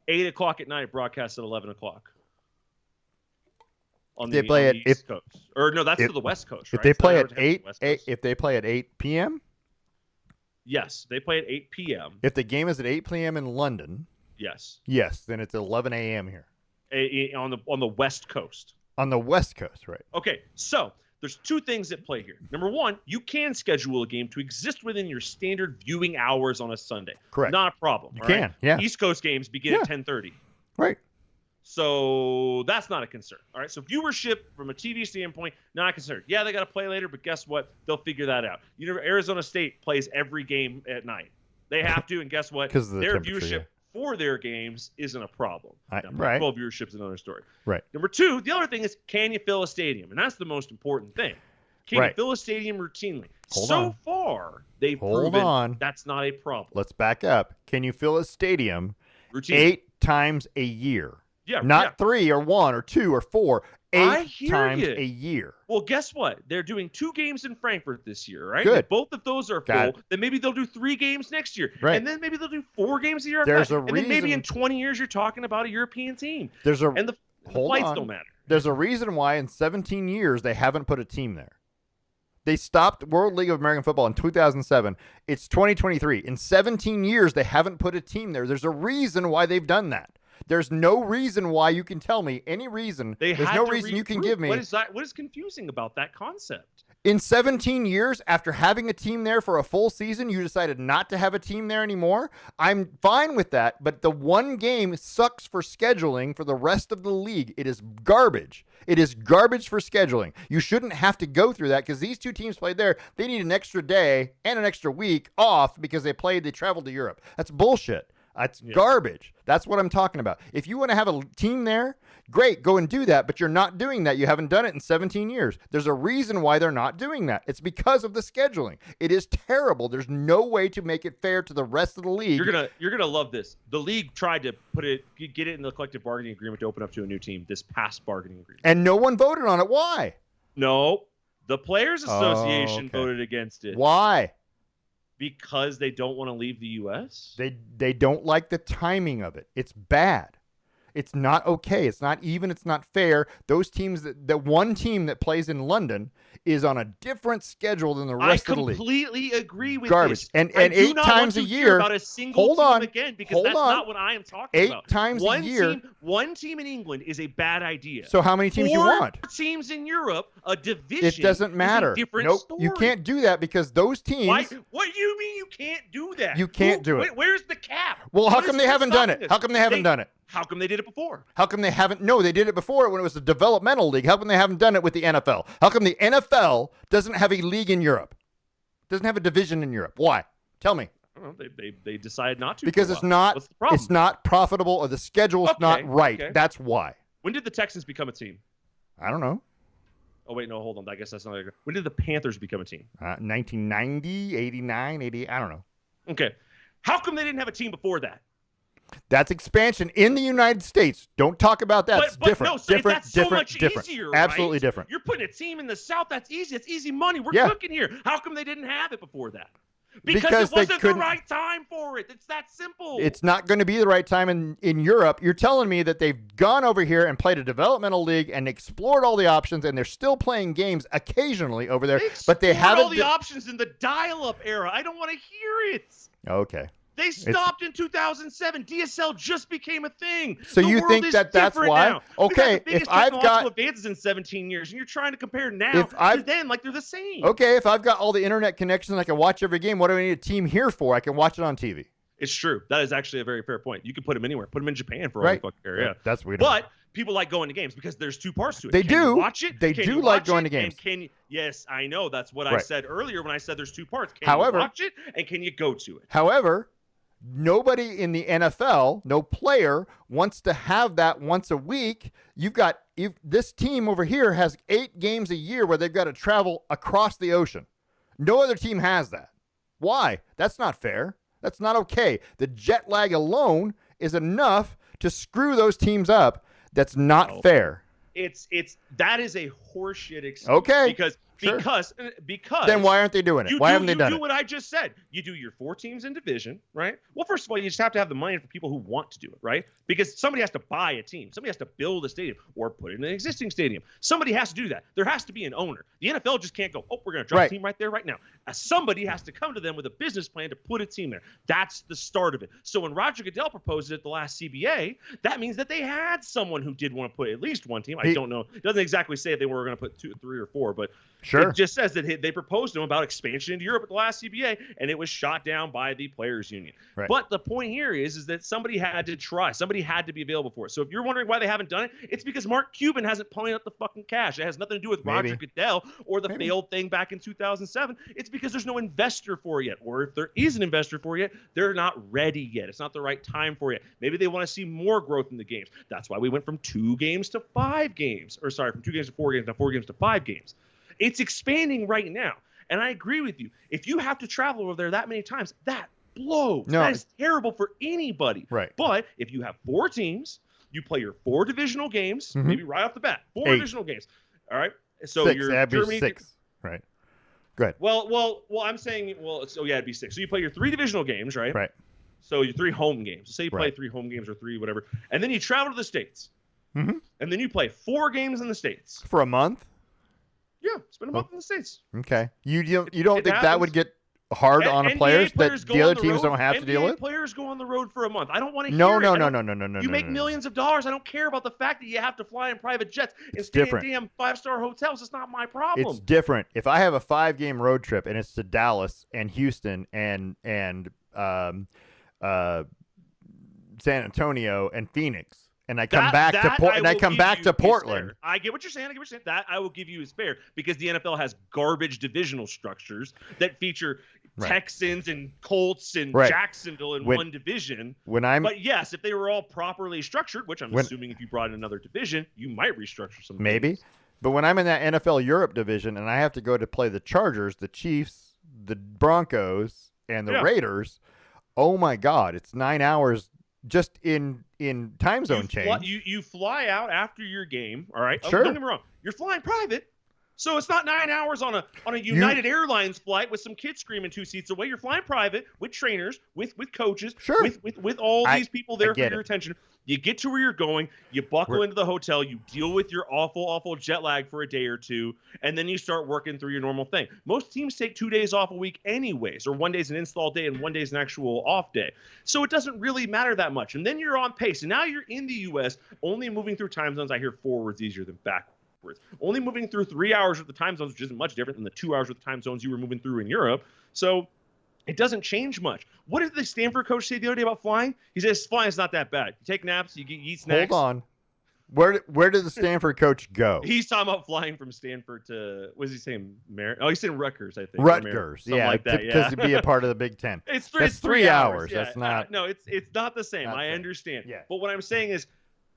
8 o'clock at night, broadcast at 11 o'clock. On the East Coast, or no, that's to the West Coast. Right? If they play at 8, if they play at 8 p.m. Yes, they play at 8 p.m. If the game is at 8 p.m. in London, yes, then it's 11 a.m. here. On the West Coast. On the West Coast, right? Okay, so there's 2 things at play here. Number 1, you can schedule a game to exist within your standard viewing hours on a Sunday. Correct. Not a problem. You can, yeah. East Coast games begin at 10:30. Right. So that's not a concern. All right. So viewership from a TV standpoint, not a concern. Yeah, they got to play later, but guess what? They'll figure that out. Arizona State plays every game at night. They have to, and guess what? Because their viewership for their games isn't a problem. Right. 12 viewership is another story. Right. Number 2, the other thing is, can you fill a stadium? And that's the most important thing. Can you fill a stadium routinely? So far, they've proven that's not a problem. Let's back up. Can you fill a stadium 8 times a year? Yeah, not 3 or 1 or 2 or 4, 8 times a year. Well, guess what? They're doing 2 games in Frankfurt this year, right? Good. If both of those are full, then maybe they'll do 3 games next year. Right. And then maybe they'll do 4 games a year. There's a and reason. then maybe in 20 years you're talking about a European team. And the flights don't matter. There's a reason why in 17 years they haven't put a team there. They stopped World League of American Football in 2007. It's 2023. In 17 years, they haven't put a team there. There's a reason why they've done that. There's no reason why you can tell me any reason. There's no reason you can give me. What is confusing about that concept? In 17 years, after having a team there for a full season, you decided not to have a team there anymore? I'm fine with that, but the one game sucks for scheduling for the rest of the league. It is garbage. It is garbage for scheduling. You shouldn't have to go through that because these 2 teams played there. They need an extra day and an extra week off because they traveled to Europe. That's bullshit. That's garbage. That's what I'm talking about. If you want to have a team there, great, go and do that, but you're not doing that. You haven't done it in 17 years. There's a reason why they're not doing that. It's because of the scheduling. It is terrible. There's no way to make it fair to the rest of the league. You're gonna love this. The league tried to get it in the collective bargaining agreement to open up to a new team this past bargaining agreement. And no one voted on it. Why? No. The Players Association voted against it. Why? Because they don't want to leave the U.S.? They don't like the timing of it. It's bad. It's not okay. It's not even. It's not fair. Those teams, the one team that plays in London is on a different schedule than the rest of the league. I completely agree with garbage. This. And 8 times a year. About a single team again, because that's not what I am talking about. 8 times a year. One team in England is a bad idea. So how many teams you want? 4 teams in Europe, a division. It doesn't matter. Nope. Story. You can't do that because those teams. What do you mean you can't do that? You can't do it. Where's the cap? Well, how come they haven't done it? How come they haven't done it? How come they did it before? How come they haven't? No, they did it before when it was a developmental league. How come they haven't done it with the NFL? How come the NFL doesn't have a league in Europe? Doesn't have a division in Europe? Why? Tell me. I don't know. They decided not to. Because it's not. What's the problem? It's not profitable, or the schedule's not right. Okay. That's why. When did the Texans become a team? I don't know. Oh wait, no, hold on. I guess that's not. When did the Panthers become a team? 1990, 89, 80. I don't know. Okay. How come they didn't have a team before that? That's expansion in the United States. Don't talk about that. It's different. No, so different. That's different. So much different. easier, Absolutely right? different. You're putting a team in the South. That's easy. It's easy money. We're cooking here. How come they didn't have it before that? Because it wasn't the right time for it. It's that simple. It's not going to be the right time in Europe. You're telling me that they've gone over here and played a developmental league and explored all the options, and they're still playing games occasionally over there, but they haven't all the options in the dial-up era. I don't want to hear it. Okay. They stopped in 2007. DSL just became a thing. So you think that's why? Now. Okay, if I've got advances in 17 years, and you're trying to compare now to then, like they're the same. Okay, if I've got all the internet connections, I can watch every game. What do I need a team here for? I can watch it on TV. It's true. That is actually a very fair point. You can put them anywhere. Put them in Japan for all the fucking care. Yeah, that's weird. But people like going to games because there's two parts to it. They do watch it. They do like going to games. Yes, I know. That's what I said earlier when I said there's two parts. Can you watch it and can you go to it? However, nobody in the NFL, no player, wants to have that once a week. This team over here has 8 games a year where they've got to travel across the ocean. No other team has that. Why? That's not fair. That's not okay. The jet lag alone is enough to screw those teams up. That's not fair. That is a horseshit excuse. Okay. Because then why aren't they doing it? Why haven't they done it? You do what I just said. You do your 4 teams in division, right? Well, first of all, you just have to have the money for people who want to do it, right? Because somebody has to buy a team. Somebody has to build a stadium or put it in an existing stadium. Somebody has to do that. There has to be an owner. The NFL just can't go, we're going to drop a team right there right now. Somebody has to come to them with a business plan to put a team there. That's the start of it. So when Roger Goodell proposed it at the last CBA, that means that they had someone who did want to put at least one team. I don't know. It doesn't exactly say if they were going to put 2, 3, or 4, but it just says that they proposed to him about expansion into Europe at the last CBA, and it was shot down by the players' union. Right. But the point here is that somebody had to try. Somebody had to be available for it. So if you're wondering why they haven't done it, it's because Mark Cuban hasn't ponied up the fucking cash. It has nothing to do with Roger Goodell or the failed thing back in 2007. It's because there's no investor for it yet. Or if there is an investor for it yet, they're not ready yet. It's not the right time for it. Maybe they want to see more growth in the games. That's why we went from 2 games to 5 games. Or sorry, from 2 games to 4 games, now 4 games to 5 games. It's expanding right now. And I agree with you. If you have to travel over there that many times, that blows. No, that is terrible for anybody. Right. But if you have 4 teams, you play your 4 divisional games, maybe right off the bat. 4 divisional games. All right. So 6, you're Germany 6. Right. Go ahead. Well, I'm saying, it'd be 6. So you play your 3 divisional games, right? Right. So your 3 home games. Say you play 3 home games or 3 whatever, and then you travel to the States. Mm-hmm. And then you play 4 games in the States. For a month? Yeah, spend a month in the States. Okay. You don't think that would get hard on players that the other teams don't have to deal with? Players go on the road for a month. I don't want to hear it. No. You make millions of dollars. I don't care about the fact that you have to fly in private jets and stay in damn 5-star hotels. It's not my problem. It's different. If I have a 5-game road trip and it's to Dallas and Houston and San Antonio and Phoenix, and I come back to Portland. I get what you're saying. That I will give you is fair because the NFL has garbage divisional structures that feature Texans and Colts and Jacksonville in one division. But yes, if they were all properly structured, which I'm assuming if you brought in another division, you might restructure some. Maybe. Things. But when I'm in that NFL Europe division and I have to go to play the Chargers, the Chiefs, the Broncos, and the Raiders, oh my God, it's 9 hours just in time zone change. You fly out after your game, all right? Sure. Don't get me wrong. You're flying private, so it's not 9 hours on a United Airlines flight with some kids screaming 2 seats away. You're flying private with trainers, with coaches, with all these people there for your attention. You get to where you're going, you buckle into the hotel, you deal with your awful jet lag for a day or 2, and then you start working through your normal thing. Most teams take 2 days off a week anyways, or 1 day's an install day and 1 day's an actual off day. So it doesn't really matter that much. And then you're on pace. And now you're in the U.S., only moving through time zones. I hear forwards easier than backwards. Only moving through 3 hours with the time zones, which isn't much different than the 2 hours with the time zones you were moving through in Europe. So it doesn't change much. What did the Stanford coach say the other day about flying? He says flying is not that bad. You take naps, you eat snacks. Hold on. Where did the Stanford coach go? He's talking about flying from Stanford to, what is he saying? He's saying Rutgers, I think. Rutgers, like that, because to be a part of the Big Ten. It's 3 hours. Yeah. That's not. No, it's not the same. I understand. Yeah. But what I'm saying is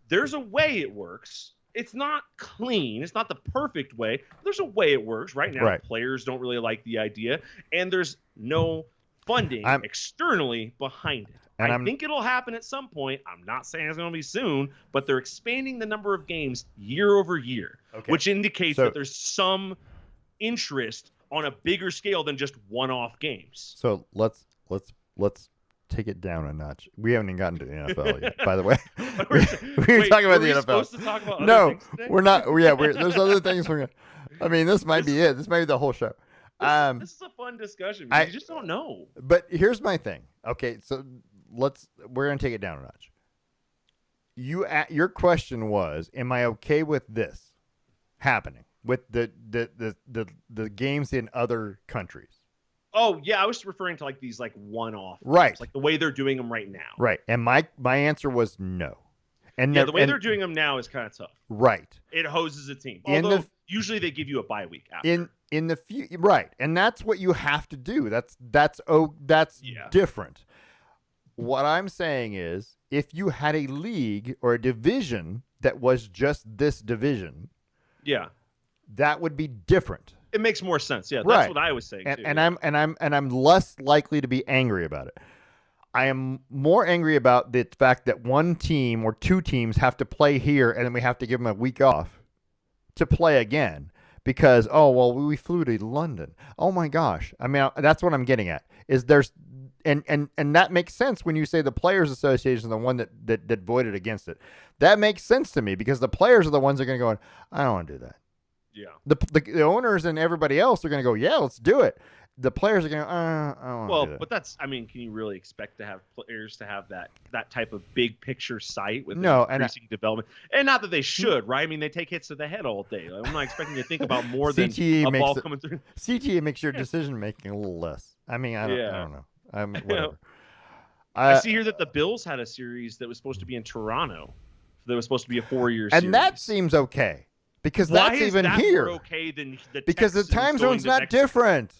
there's a way it works. It's not clean. It's not the perfect way. There's a way it works. Right now, players don't really like the idea, and there's no funding externally behind it. And I think it'll happen at some point. I'm not saying it's going to be soon, but they're expanding the number of games year over year, which indicates that there's some interest on a bigger scale than just one-off games. So let's take it down a notch. We haven't even gotten to the NFL yet, by the way. We're talking about the NFL. Supposed to talk about no, other things today? we're not. Yeah, there's other things we're gonna. I mean, this might be it. This might be the whole show. This is a fun discussion. You just don't know. But here's my thing. Okay, so we're gonna take it down a notch. Your question was, am I okay with this happening with the games in other countries? Oh yeah, I was referring to like these like one-off right games, like the way they're doing them right now. Right, and my answer was no. And the way they're doing them now is kind of tough. Right, it hoses a team. Although usually they give you a bye week after. In the right, and that's what you have to do. That's different. What I'm saying is, if you had a league or a division that was just this division, that would be different. It makes more sense. Yeah, that's what I was saying too. And I'm less likely to be angry about it. I am more angry about the fact that one team or two teams have to play here and then we have to give them a week off to play again because, we flew to London. Oh my gosh. I mean, that's what I'm getting at is and that makes sense when you say the Players Association is the one that voted against it. That makes sense to me because the players are the ones that are going to go, I don't want to do that. Yeah. The owners and everybody else are going to go, yeah, let's do it. The players are going, I don't want to do that. But that's, I mean, can you really expect to have players to have that type of big picture sight with increasing development? And not that they should, right? I mean, they take hits to the head all day. Like, I'm not expecting you to think about more than a ball coming through. CTE makes your decision making a little less. I mean, I don't know. Whatever. I see here that the Bills had a series that was supposed to be in Toronto. That was supposed to be a 4-year series. And that seems okay. Because that's even here. Okay than because the time zone's not different.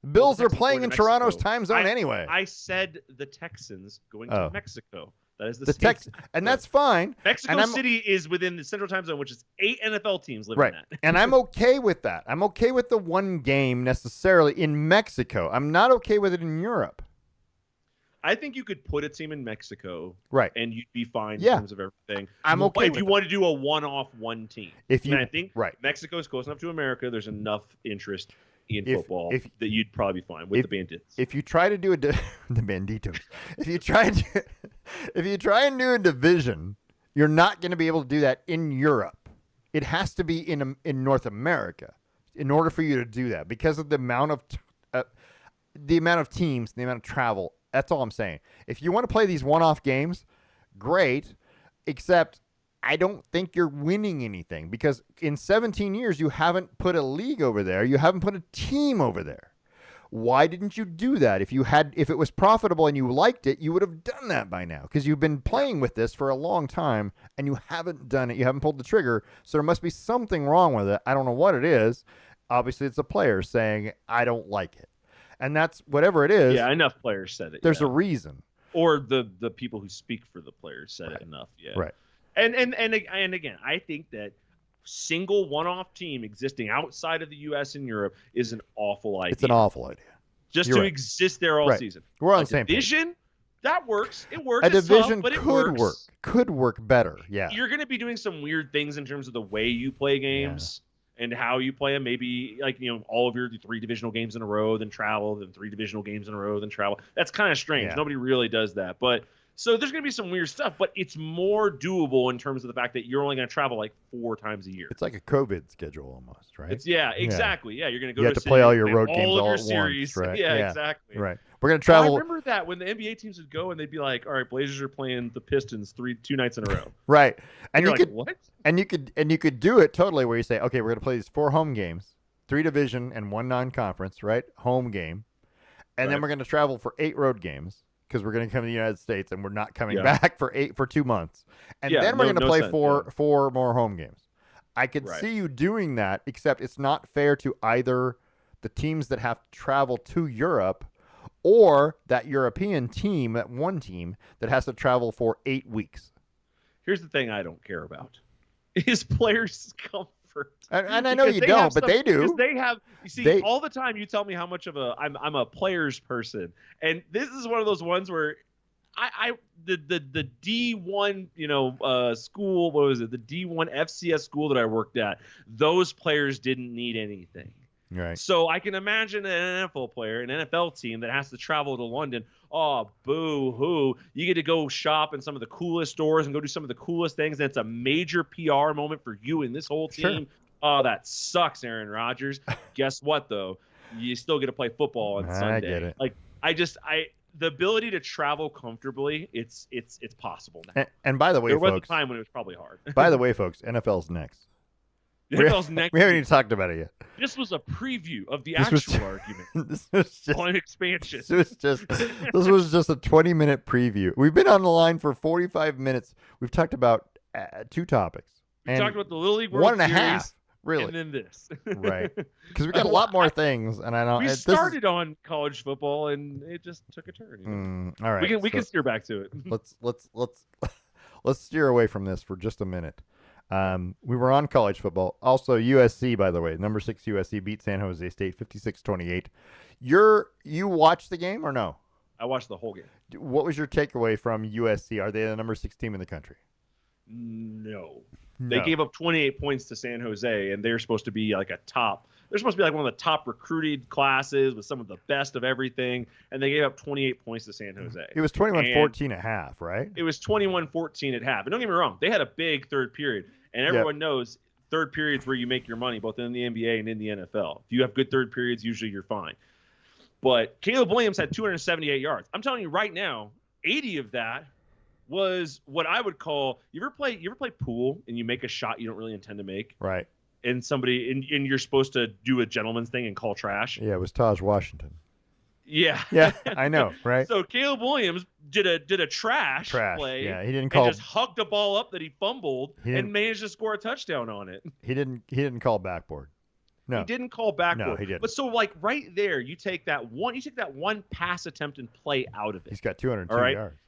The Bills are playing in Toronto's time zone anyway. I said the Texans going to Mexico. That is the Texans, and that's fine. Mexico City is within the Central Time Zone, which is 8 NFL teams living in that. And I'm okay with that. I'm okay with the one game necessarily in Mexico. I'm not okay with it in Europe. I think you could put a team in Mexico, and you'd be fine in terms of everything. I'm okay if you want to do a one-off one team. I think Mexico is close enough to America. There's enough interest in football that you'd probably be fine with the Bandits. If you try to do the Banditos, if you try and do a division, you're not going to be able to do that in Europe. It has to be in North America in order for you to do that because of the amount of teams, the amount of travel. That's all I'm saying. If you want to play these one-off games, great, except I don't think you're winning anything because in 17 years you haven't put a league over there. You haven't put a team over there. Why didn't you do that? If it was profitable and you liked it, you would have done that by now because you've been playing with this for a long time and you haven't done it. You haven't pulled the trigger. So there must be something wrong with it. I don't know what it is. Obviously, it's the players saying, I don't like it. And that's whatever it is. Yeah, enough players said it. There's a reason. Or the people who speak for the players said it enough. Yeah. Right. And again, I think that single one-off team existing outside of the U.S. and Europe is an awful idea. It's an awful idea. Just to exist there all season. We're on the same division, page. That works. It works. A division but could work. Could work better. Yeah. You're going to be doing some weird things in terms of the way you play games. Yeah. And how you play them, maybe all of your 3 divisional games in a row, then travel, then 3 divisional games in a row, then travel. That's kind of strange. Yeah. Nobody really does that. But so there's going to be some weird stuff, but it's more doable in terms of the fact that you're only going to travel like 4 times a year. It's like a COVID schedule almost, right? Exactly. Yeah, you're going to go. You have to play all your road games all at series. Once, right? Yeah, exactly. Right. We're going to travel. I remember that when the NBA teams would go and they'd be like, "All right, Blazers are playing the Pistons 2 nights in a row." Right. And you could what? And you could do it totally where you say, "Okay, we're going to play these 4 home games, 3 division and 1 non-conference, right? Home game. And then we're going to travel for 8 road games because we're going to come to the United States and we're not coming back for 2 months. And then we're going to play 4 more home games." I could see you doing that, except it's not fair to either the teams that have to travel to Europe or that European team, that one team that has to travel for 8 weeks. Here's the thing I don't care about is players' comfort. And I know you don't, but they do. They have, all the time you tell me how much of I'm a players person. And this is one of those ones where the D1, school, what was it? The D1 FCS school that I worked at, those players didn't need anything. Right. So I can imagine an NFL player, an NFL team that has to travel to London. Oh, boo hoo. You get to go shop in some of the coolest stores and go do some of the coolest things. And it's a major PR moment for you and this whole Sure. team. Oh, that sucks, Aaron Rodgers. Guess what, though? You still get to play football on Sunday. I get it. Like, the ability to travel comfortably, it's possible now. And by the way, there was folks, a time when it was probably hard. by the way, folks, NFL's next. NFL's next. We haven't even talked about it yet. This was a preview of the This was actual argument This was just on expansion. this was just a 20-minute preview. We've been on the line for 45 minutes. We've talked about 2 topics. We and talked about the Little League World one and a Series, half, really. and then this. Right. Because we got a lot more things, and I know We this is- started on college football, and it just took a turn. You know? all right. We can so steer back to it. let's steer away from this for just a minute. We were on college football. Also, USC, by the way, number 6 USC beat San Jose State 56-28. You watched the game or no? I watched the whole game. What was your takeaway from USC? Are they the number 6 team in the country? No. They gave up 28 points to San Jose, and they're supposed to be like they're supposed to be like one of the top recruited classes with some of the best of everything, and they gave up 28 points to San Jose. It was 21-14 at half, right? It was 21-14 at half. And don't get me wrong, they had a big third period, and everyone knows third period's where you make your money, both in the NBA and in the NFL. If you have good third periods, usually you're fine. But Caleb Williams had 278 yards. I'm telling you right now, 80 of that was what I would call you ever play pool and you make a shot you don't really intend to make, Right. and and you're supposed to do a gentleman's thing and call trash. Yeah, it was Taj Washington. Yeah. I know, right? So Caleb Williams did a trash play. Yeah, he didn't call. And just hugged a ball up that he fumbled and managed to score a touchdown on it. He didn't call backboard. No, he didn't call backboard. No, he didn't. But so like right there, you take that one pass attempt and play out of it. He's got 202 yards.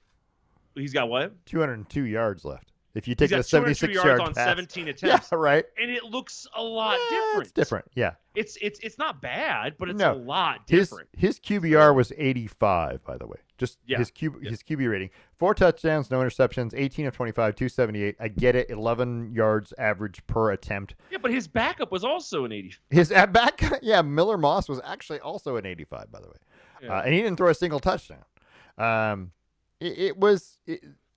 He's got what? 202 yards left. If you take the 76 yards yards on pass. 17 attempts. Yeah, right. And it looks a lot different. It's different. Yeah. It's not bad, but it's a lot His different. QBR was 85, by the way. Just his QB rating. 4 touchdowns, no interceptions, 18 of 25, 278. I get it, 11 yards average per attempt. Yeah, but his backup was also an 85. His Miller Moss was actually also an 85, by the way. Yeah. And he didn't throw a single touchdown.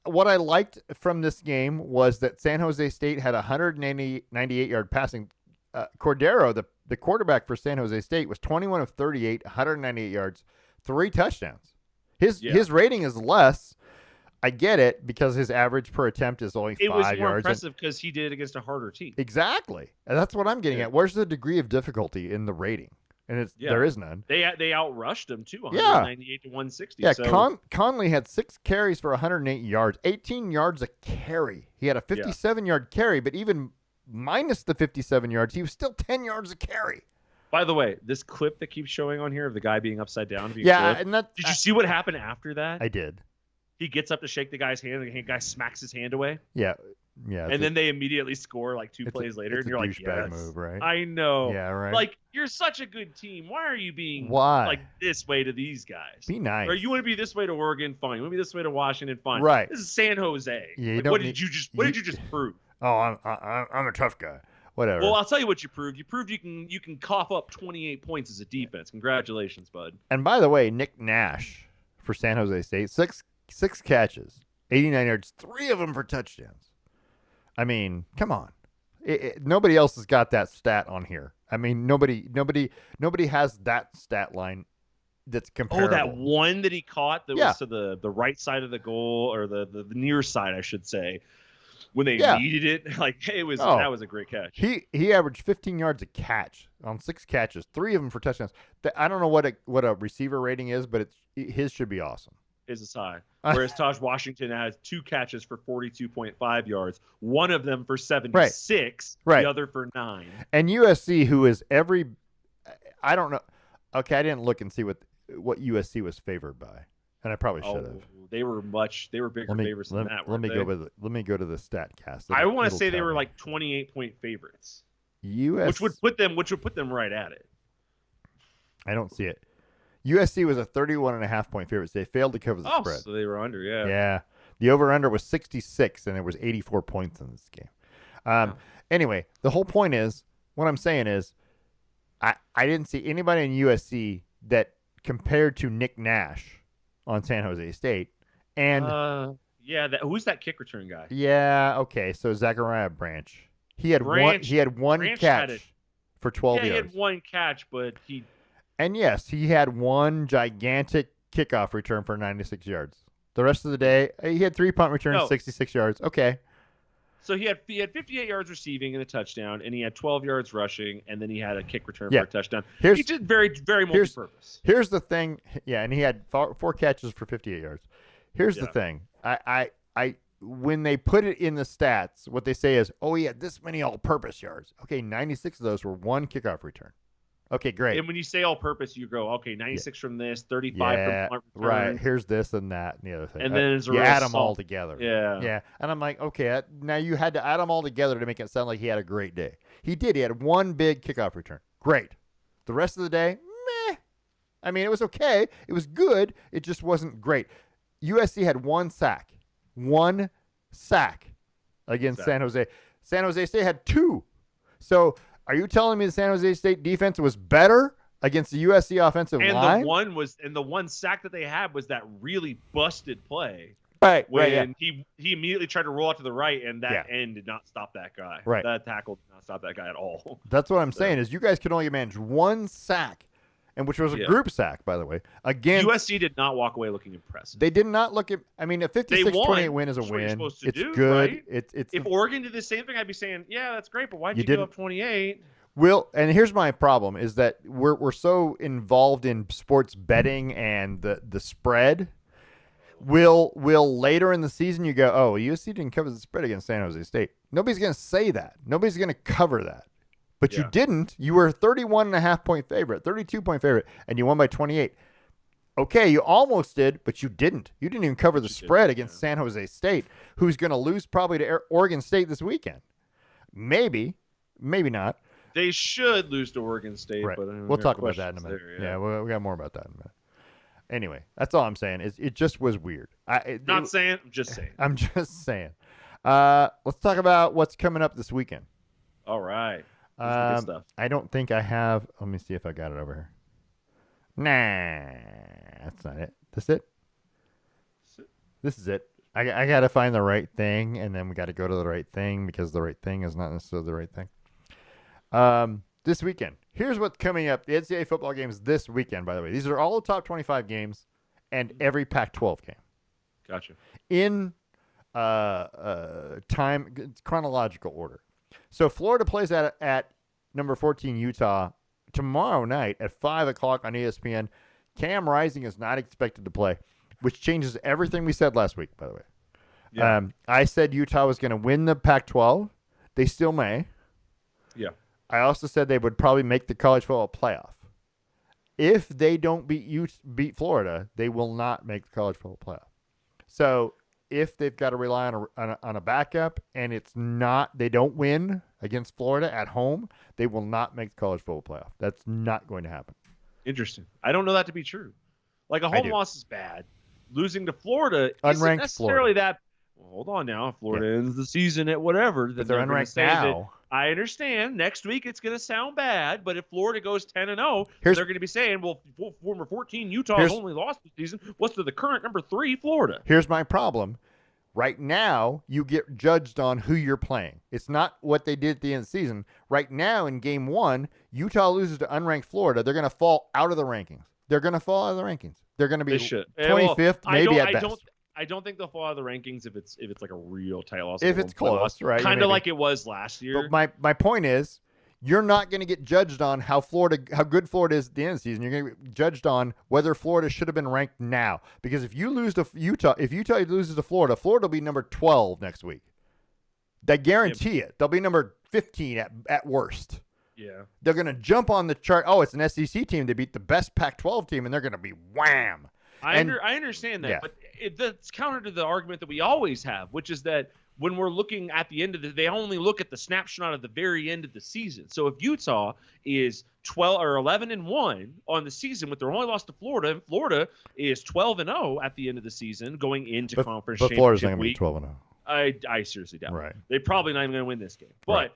What I liked from this game was that San Jose State had a 198-yard passing. Cordero, the quarterback for San Jose State, was 21 of 38, 198 yards, 3 touchdowns. His rating is less. I get it because his average per attempt is only 5 yards. It was more impressive because he did it against a harder team. Exactly. And that's what I'm getting at. Where's the degree of difficulty in the rating? And there is none. They outrushed him too, 198 to 160. Yeah, so. Conley had 6 carries for 108 yards, 18 yards a carry. He had a 57-yard carry, but even minus the 57 yards, he was still 10 yards a carry. By the way, this clip that keeps showing on here of the guy being upside down. Did you see what happened after that? I did. He gets up to shake the guy's hand, and the guy smacks his hand away. Yeah. And then they immediately score like 2 plays later, and you're like, yes, move, right? I know. Yeah, right. Like, you're such a good team. Why are you being like this way to these guys? Be nice. Or you want to be this way to Oregon? Fine. You want to be this way to Washington? Fine. Right. This is San Jose. Yeah, like, what did you just prove? Oh, I'm a tough guy. Whatever. Well, I'll tell you what you proved. You proved you can cough up 28 points as a defense. Congratulations, bud. And by the way, Nick Nash for San Jose State, six catches, 89 yards, 3 of them for touchdowns. I mean, come on. Nobody else has got that stat on here. I mean, nobody has that stat line that's comparable. Oh, that one that he caught that was to the right side of the goal, or the near side, I should say, when they needed it. Like, that was a great catch. He averaged 15 yards a catch on 6 catches, 3 of them for touchdowns. I don't know what a receiver rating is, but his should be awesome. Is high. Whereas Taj Washington has 2 catches for 42.5 yards, one of them for 76, the other for 9. And USC, who is I don't know. Okay, I didn't look and see what USC was favored by, and I probably should have. They were bigger favorites than that. Let me go to the StatCast. I want to say they were like 28-point favorites. Which would put them right at it. I don't see it. USC was a 31.5-point favorite. So they failed to cover the spread. So they were under, yeah. Yeah. The over-under was 66, and there was 84 points in this game. Anyway, the whole point is, what I'm saying is, I didn't see anybody in USC that compared to Nick Nash on San Jose State. And Yeah, who's that kick return guy? yeah, okay, so Zachariah Branch. He had one. He Branch. had one Branch had it. catch for 12 Yeah, he had yards. one catch, but he. And yes, he had one gigantic kickoff return for 96 yards. The rest of the day, he had 3 punt returns, No. 66 yards. Okay. So he had 58 yards receiving and a touchdown, and he had 12 yards rushing, and then he had a kick return Yeah. for a touchdown. Here's- He did very multi-purpose. Here's the thing. Yeah, and he had 4 catches for 58 yards. Here's the Yeah. thing. I when they put it in the stats, what they say is, oh, he had this many all-purpose yards. Okay, 96 of those were one kickoff return. Okay, great. And when you say all-purpose, you go, okay, 96 from this, 35 from punt return. right. Here's this and that and the other thing. And then it's a you real add them salt. all together. Yeah. Yeah. And I'm like, okay, now you had to add them all together to make it sound like he had a great day. He did. He had one big kickoff return. Great. The rest of the day, meh. I mean, it was okay. It was good. It just wasn't great. USC had one sack. One sack against San Jose. San Jose State had 2. So are you telling me the San Jose State defense was better against the USC offensive line? And the one sack that they had was that really busted play. Right, When right, yeah. he immediately tried to roll out to the right, and that end did not stop that guy. Right. That tackle did not stop that guy at all. That's what I'm saying is you guys could only manage one sack, and which was a group sack, by the way. Again, USC did not walk away looking impressive. They did not look at. I mean, a 56-28 win is a That's what you're win. supposed to It's do, good. right? It's if Oregon did the same thing, I'd be saying, yeah, that's great, but why'd you didn't- give up 28? and here's my problem is that we're so involved in sports betting and the spread. Will later in the season you go, oh, USC didn't cover the spread against San Jose State? Nobody's going to say that. Nobody's going to cover that. But you didn't. You were a 31.5-point favorite, 32-point favorite, and you won by 28. Okay, you almost did, but you didn't. You didn't even cover the spread against San Jose State, who's going to lose probably to Oregon State this weekend. Maybe not. They should lose to Oregon State, Right. but We'll talk about that in a minute. There, we got more about that in a minute. Anyway, that's all I'm saying. It just was weird. I'm just saying. I'm just saying. Let's talk about what's coming up this weekend. All right. Good stuff. I don't think I have. Let me see if I got it over here. Nah, that's not it. This it? This is it. I got to find the right thing, and then we got to go to the right thing because the right thing is not necessarily the right thing. This weekend, here's what's coming up. The NCAA football games this weekend, by the way. These are all the top 25 games and every Pac-12 game. Gotcha. In time chronological order. So Florida plays at number 14 Utah tomorrow night at 5 o'clock on ESPN. Cam Rising is not expected to play, which changes everything we said last week, by the way. Yeah. I said Utah was going to win the Pac-12. They still may. Yeah. I also said they would probably make the college football playoff. If they don't beat Florida, they will not make the college football playoff. So if they've got to rely on a backup and they don't win against Florida at home, they will not make the college football playoff. That's not going to happen. Interesting. I don't know that to be true. Like a home loss is bad. Losing to Florida isn't Unranked necessarily Florida. that. Well, hold on now. If Florida ends the season at whatever, then But they're gonna unranked say that- now. I understand. Next week it's going to sound bad, but if Florida goes 10-0, Here's- they're going to be saying, "Well, number 14 Utah Here's- only lost this season. What's to the current number 3 Florida?" Here's my problem. Right now, you get judged on who you're playing. It's not what they did at the end of the season. Right now, in game 1, Utah loses to unranked Florida. They're going to fall out of the rankings. They're going to fall out of the rankings. They're going to be They should. 25th, maybe at best. I don't think they'll fall out of the rankings if it's like a real tight loss. If it's close, right? Kind maybe. of like it was last year. But my point is, you're not going to get judged on how good Florida is at the end of the season. You're going to get judged on whether Florida should have been ranked now. Because if you lose to Utah, if Utah loses to Florida, Florida will be number 12 next week. I guarantee it. They'll be number 15 at worst. Yeah. They're going to jump on the chart. Oh, it's an SEC team. They beat the best Pac-12 team, and they're going to be wham. I understand that, but that's counter to the argument that we always have, which is that when we're looking at the end of they only look at the snapshot of the very end of the season. So if Utah is 12 or 11-1 on the season with their only loss to Florida, and Florida is 12-0 at the end of the season going into conference but Florida's not championship going to be week, 12-0. I seriously doubt. Right. They're probably not even going to win this game. But Right.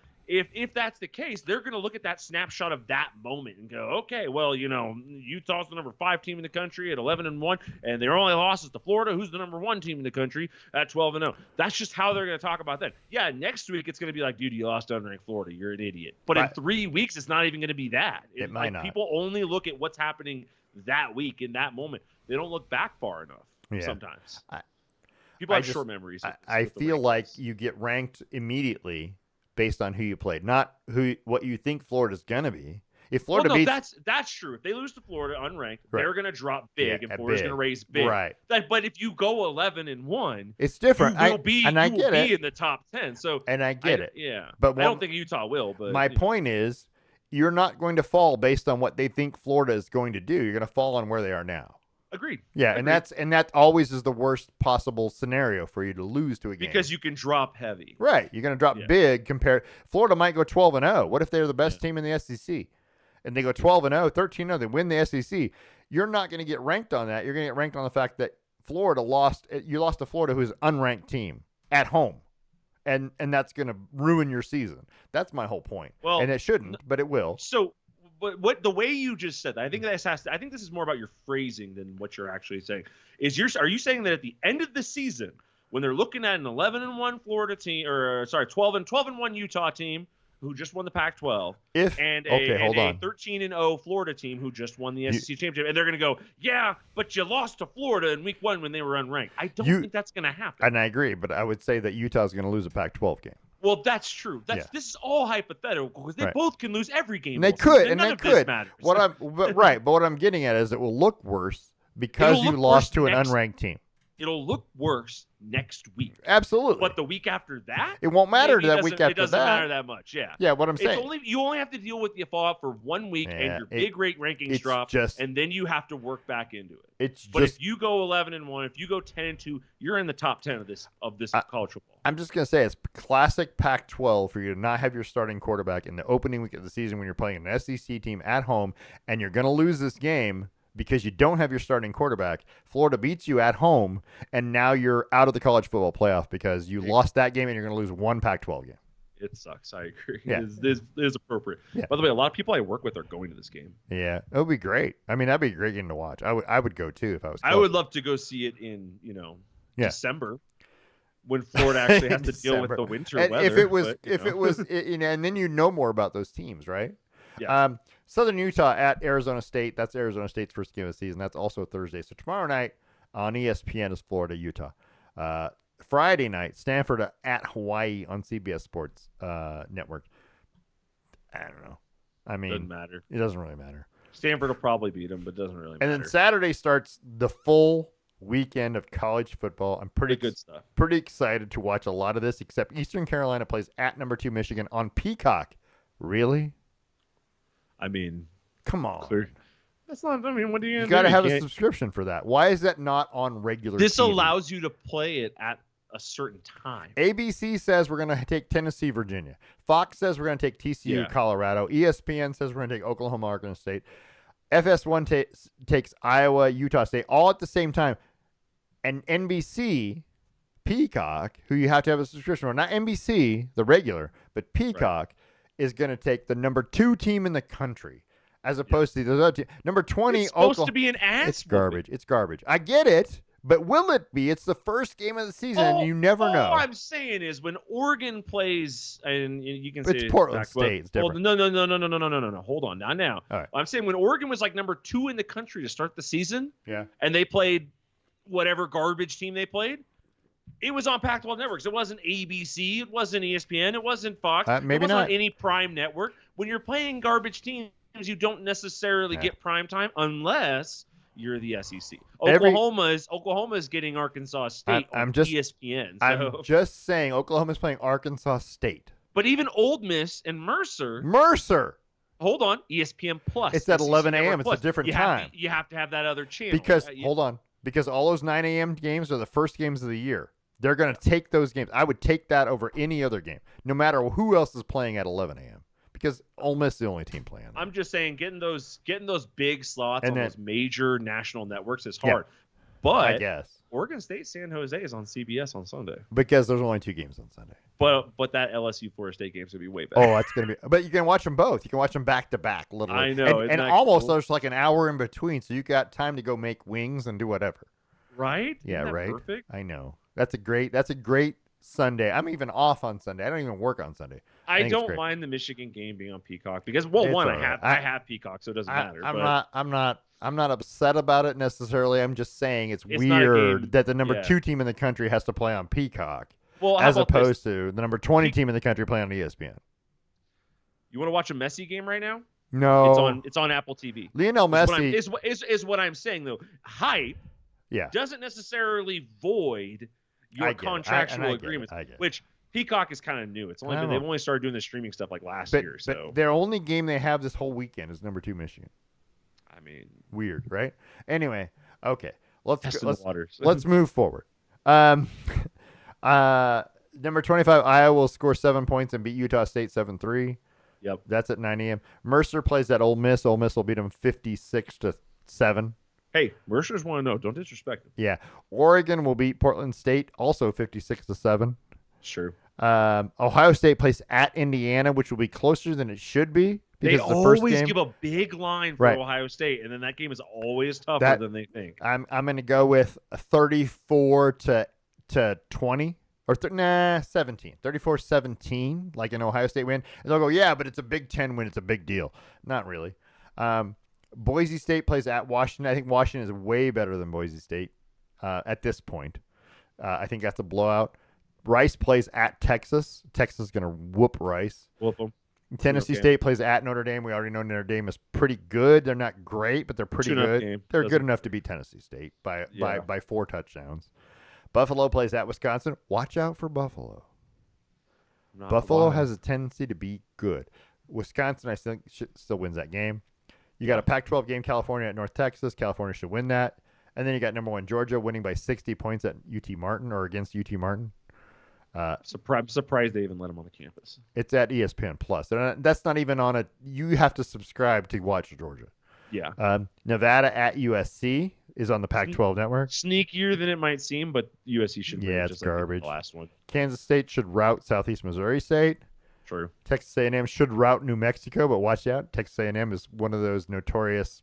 if that's the case, they're going to look at that snapshot of that moment and go, okay, well, Utah's the number 5 team in the country at 11-1, and their only loss is to Florida, who's the number 1 team in the country at 12-0. That's just how they're going to talk about that. Yeah, next week it's going to be like, dude, you lost to unranked Florida. You're an idiot. But in 3 weeks, it's not even going to be that. It might not. People only look at what's happening that week in that moment. They don't look back far enough sometimes. People have short memories. I feel like you get ranked immediately based on who you played, not what you think Florida's gonna be. If Florida beats, that's true. If they lose to Florida unranked, they're gonna drop big, and Florida's gonna raise big. Right. But if you go 11-1, it's different. You will be in the top 10. So I get it. Yeah, but I don't think Utah will. But my point is, you're not going to fall based on what they think Florida is going to do. You're going to fall on where they are now. Agreed. Yeah, Agreed. and that always is the worst possible scenario for you to lose to a game. Because you can drop heavy. Right. You're going to drop big compared. Florida might go 12-0. What if they're the best team in the SEC? And they go 12-0, 13-0, they win the SEC. You're not going to get ranked on that. You're going to get ranked on the fact that Florida lost. You lost to Florida, who's an unranked team at home. And that's going to ruin your season. That's my whole point. Well, and it shouldn't, but it will. So But what the way you just said that, I think this is more about your phrasing than what you're actually saying. Are you saying that at the end of the season, when they're looking at an 11-1 Florida team, 12-1 Utah team who just won the Pac-12, and a 13-0 Florida team who just won the SEC championship, and they're going to go, yeah, but you lost to Florida in week 1 when they were unranked. I don't think that's going to happen. And I agree, but I would say that Utah's going to lose a Pac-12 game. Well, that's true. This is all hypothetical because they both can lose every game. And they could, and they could. But what I'm getting at is it will look worse because you lost to an unranked team. It'll look worse next week. Absolutely. But the week after that, it won't matter that week after that. It doesn't matter that much. Yeah. Yeah. What I'm saying. You only have to deal with the fallout for 1 week and your big rate rankings drop, and then you have to work back into it. But if you go 11-1, if you go 10-2, you're in the top 10 of this college football. I'm just gonna say it's classic Pac-12 for you to not have your starting quarterback in the opening week of the season when you're playing an SEC team at home, and you're gonna lose this game because you don't have your starting quarterback. Florida beats you at home, and now you're out of the college football playoff because you lost that game and you're going to lose one Pac-12 game. It sucks. I agree. Yeah. It is appropriate. Yeah. By the way, a lot of people I work with are going to this game. Yeah, it would be great. I mean, that'd be a great game to watch. I would go too if I was close. I would love to go see it in December when Florida actually has to deal with the winter weather. If it was, and then you know more about those teams, right? Yeah. Southern Utah at Arizona State. That's Arizona State's first game of the season. That's also Thursday. So tomorrow night on ESPN is Florida, Utah. Friday night, Stanford at Hawaii on CBS Sports Network. I don't know. I mean, doesn't matter. It doesn't really matter. Stanford will probably beat them, but it doesn't really matter. And then Saturday starts the full weekend of college football. I'm pretty good stuff. Pretty excited to watch a lot of this, except Eastern Carolina plays at number 2 Michigan on Peacock. Really? I mean, come on. That's not. I mean, what do you? You got to have a subscription for that. Why is that not on regular? This TV? allows you to play it at a certain time. ABC says we're going to take Tennessee, Virginia. Fox says we're going to take TCU, Colorado. ESPN says we're going to take Oklahoma, Arkansas State. FS1 takes Iowa, Utah State, all at the same time. And NBC, Peacock, who you have to have a subscription for, not NBC, the regular, but Peacock is going to take the number 2 team in the country, as opposed to the other team. Number 20, it's supposed to be an ass. It's garbage. It's garbage. I get it, but will it be? It's the first game of the season, and you never know. All I'm saying is when Oregon plays, and you can say it's Portland State. It's different. No. Hold on. Not now. All right. I'm saying when Oregon was like number 2 in the country to start the season, and they played whatever garbage team they played, it was on Pac-12 networks. It wasn't ABC. It wasn't ESPN. It wasn't Fox. Maybe it wasn't not on any prime network. When you're playing garbage teams, you don't necessarily get prime time unless you're the SEC. Oklahoma is getting Arkansas State on ESPN. So. I'm just saying Oklahoma's playing Arkansas State. But even Ole Miss and Mercer. Hold on, ESPN Plus. It's at 11 a.m. It's a different time. You have to have that other channel. Because all those 9 a.m. games are the first games of the year. They're going to take those games. I would take that over any other game, no matter who else is playing at 11 a.m. Because Ole Miss is the only team playing. I'm just saying, getting those big slots on those major national networks is hard. I But guess. Oregon State San Jose is on CBS on Sunday. Because there's only 2 games on Sunday. But that LSU Florida State game's gonna be way better. Oh, that's gonna be. But you can watch them both. You can watch them back to back, literally. I know, and almost there's like an hour in between, so you got time to go make wings and do whatever. Right? Yeah, Isn't that right. Perfect. I know. That's a great Sunday. I'm even off on Sunday. I don't even work on Sunday. I don't mind the Michigan game being on Peacock because I have Peacock, so it doesn't matter. I'm not upset about it necessarily. I'm just saying it's not a game- weird that the number 2 team in the country has to play on Peacock, Well, how as about this? opposed to the number 20 team in the country playing on ESPN. You want to watch a Messi game right now? No, It's on Apple TV. Lionel Messi Is what I'm saying though. Hype doesn't necessarily void your contractual agreements, which Peacock is kind of new. It's only they've only started doing the streaming stuff like last year. So their only game they have this whole weekend is number 2 Michigan. I mean, weird, right? Anyway, okay, let's move forward. Number 25 Iowa will score 7 points and beat Utah State 7-3. Yep, that's at 9 a.m. Mercer plays at Ole Miss. Ole Miss will beat them 56-7. Hey, Mercers want to know. Don't disrespect them. Yeah, Oregon will beat Portland State also 56-7. Sure. Ohio State plays at Indiana, which will be closer than it should be. They always give a big line for Ohio State, and then that game is always tougher than they think. I'm going to go with 34 to 20 or 17. 34-17, like an Ohio State win. And they'll go, yeah, but it's a Big Ten win. It's a big deal. Not really. Boise State plays at Washington. I think Washington is way better than Boise State at this point. I think that's a blowout. Rice plays at Texas. Texas is going to whoop Rice. Whoop them. Tennessee State plays at Notre Dame. We already know Notre Dame is pretty good. They're not great, but they're pretty good. They're good enough to beat Tennessee State by 4 touchdowns. Buffalo plays at Wisconsin. Watch out for Buffalo. Buffalo has a tendency to be good. Wisconsin, I think, still wins that game. You got a Pac-12 game, California at North Texas. California should win that. And then you got number 1 Georgia winning by 60 points at UT Martin or against UT Martin. Surprised they even let them on the campus. It's at ESPN Plus. That's not even on a. You have to subscribe to watch Georgia. Yeah. Nevada at USC is on the Pac-12 network. Sneakier than it might seem, but USC should. Yeah, it's garbage. Like the last one. Kansas State should rout Southeast Missouri State. True. Texas A&M should rout New Mexico, but watch out. Texas A&M is one of those notorious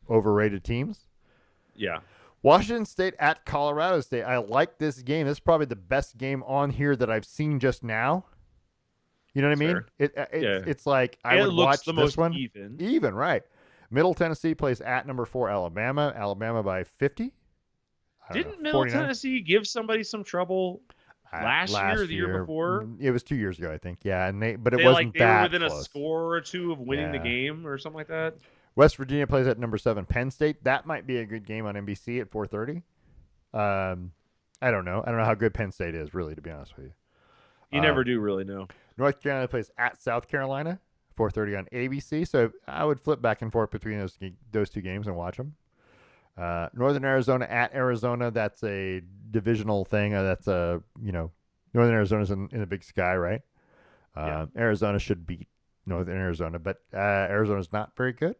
overrated teams. Yeah. Washington State at Colorado State. I like this game. This is probably the best game on here that I've seen just now. You know what I mean? It's like I would watch this one. Even, right. Middle Tennessee plays at number 4 Alabama. Alabama by 50. Didn't Middle Tennessee give somebody some trouble last year or the year before? It was 2 years ago, I think. Yeah, but it they wasn't that were within close. A score or two of winning the game or something like that. West Virginia plays at number 7 Penn State. That might be a good game on NBC at 4:30. I don't know. I don't know how good Penn State is, really, to be honest with you. You never do really know. North Carolina plays at South Carolina, 4:30 on ABC. So I would flip back and forth between those 2 games and watch them. Northern Arizona at Arizona. That's a divisional thing. Northern Arizona's in the Big Sky, right? Arizona should beat Northern Arizona, but Arizona's not very good.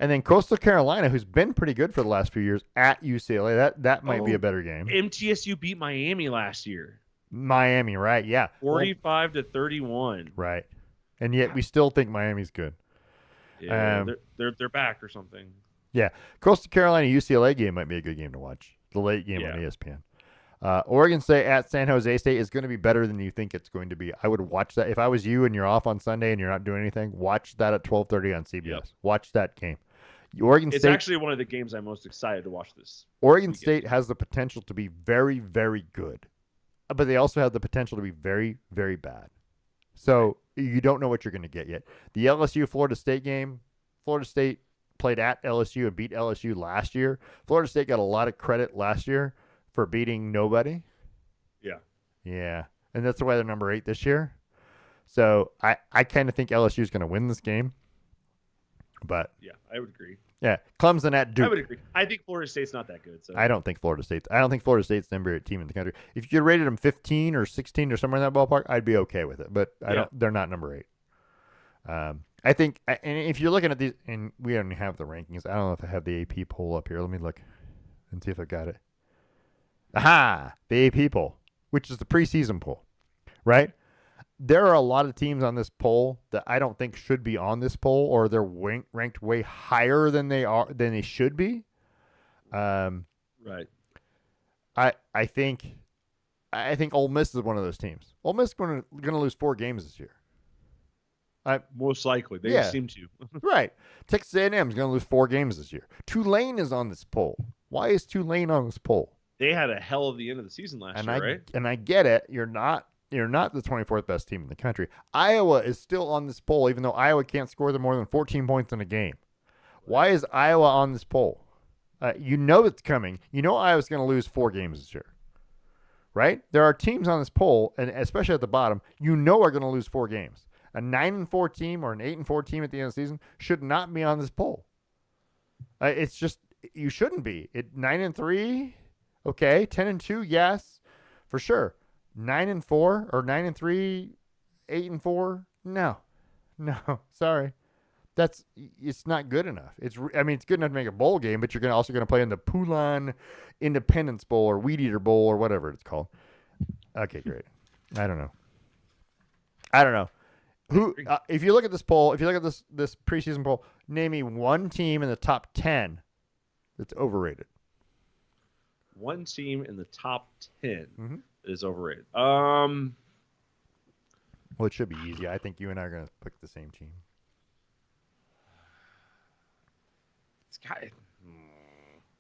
And then Coastal Carolina, who's been pretty good for the last few years, at UCLA. That might be a better game. MTSU beat Miami last year. Miami, right? Yeah, 45-31. Right, and yet we still think Miami's good. Yeah, they're back or something. Yeah, Coastal Carolina UCLA game might be a good game to watch. The late game on ESPN. Oregon State at San Jose State is going to be better than you think it's going to be. I would watch that. If I was you and you're off on Sunday and you're not doing anything, watch that at 12:30 on CBS. Yep. Watch that game. It's actually one of the games I'm most excited to watch this. Oregon State has the potential to be very, very good, but they also have the potential to be very, very bad. So you don't know what you're going to get yet. The LSU-Florida State game, Florida State played at LSU and beat LSU last year. Florida State got a lot of credit last year for beating nobody. Yeah. Yeah. And that's why they're number 8 this year. So I kind of think LSU is going to win this game. But yeah, I would agree. Yeah, Clemson at Duke. I would agree. I think Florida State's not that good. So I don't think Florida State's the number 8 team in the country. If you rated them 15 or 16 or somewhere in that ballpark, I'd be okay with it. But they're not number 8. I think, and if you're looking at these, and we don't have the rankings. I don't know if I have the AP poll up here. Let me look and see if I got it. Aha, the AP poll, which is the preseason poll, right? There are a lot of teams on this poll that I don't think should be on this poll, or they're ranked way higher than they should be. Right. I think Ole Miss is one of those teams. Ole Miss is going to lose 4 games this year. Most likely, they Yeah. seem to. Right. Texas A&M is going to lose 4 games this year. Tulane is on this poll. Why is Tulane on this poll? They had a hell of the end of the season last year, right? And I get it. You're not the 24th best team in the country. Iowa is still on this poll, even though Iowa can't score more than 14 points in a game. Why is Iowa on this poll? You know it's coming. You know Iowa's going to lose 4 games this year, right? There are teams on this poll, and especially at the bottom, you know are going to lose 4 games. A 9-4 team or an 8-4 team at the end of the season should not be on this poll. It's just you shouldn't be. 9-3, okay. 10-2, yes, for sure. 9-4 or 9-3, 8-4, no, sorry. It's not good enough. It's good enough to make a bowl game, but you're also going to play in the Poulon Independence Bowl or Weed Eater Bowl or whatever it's called. Okay, great. I don't know. Who? If you look at this poll, if you look at this preseason poll, name me one team in the top 10 that's overrated. One team in the top 10 is overrated. Well, it should be easy. I think you and I are going to pick the same team.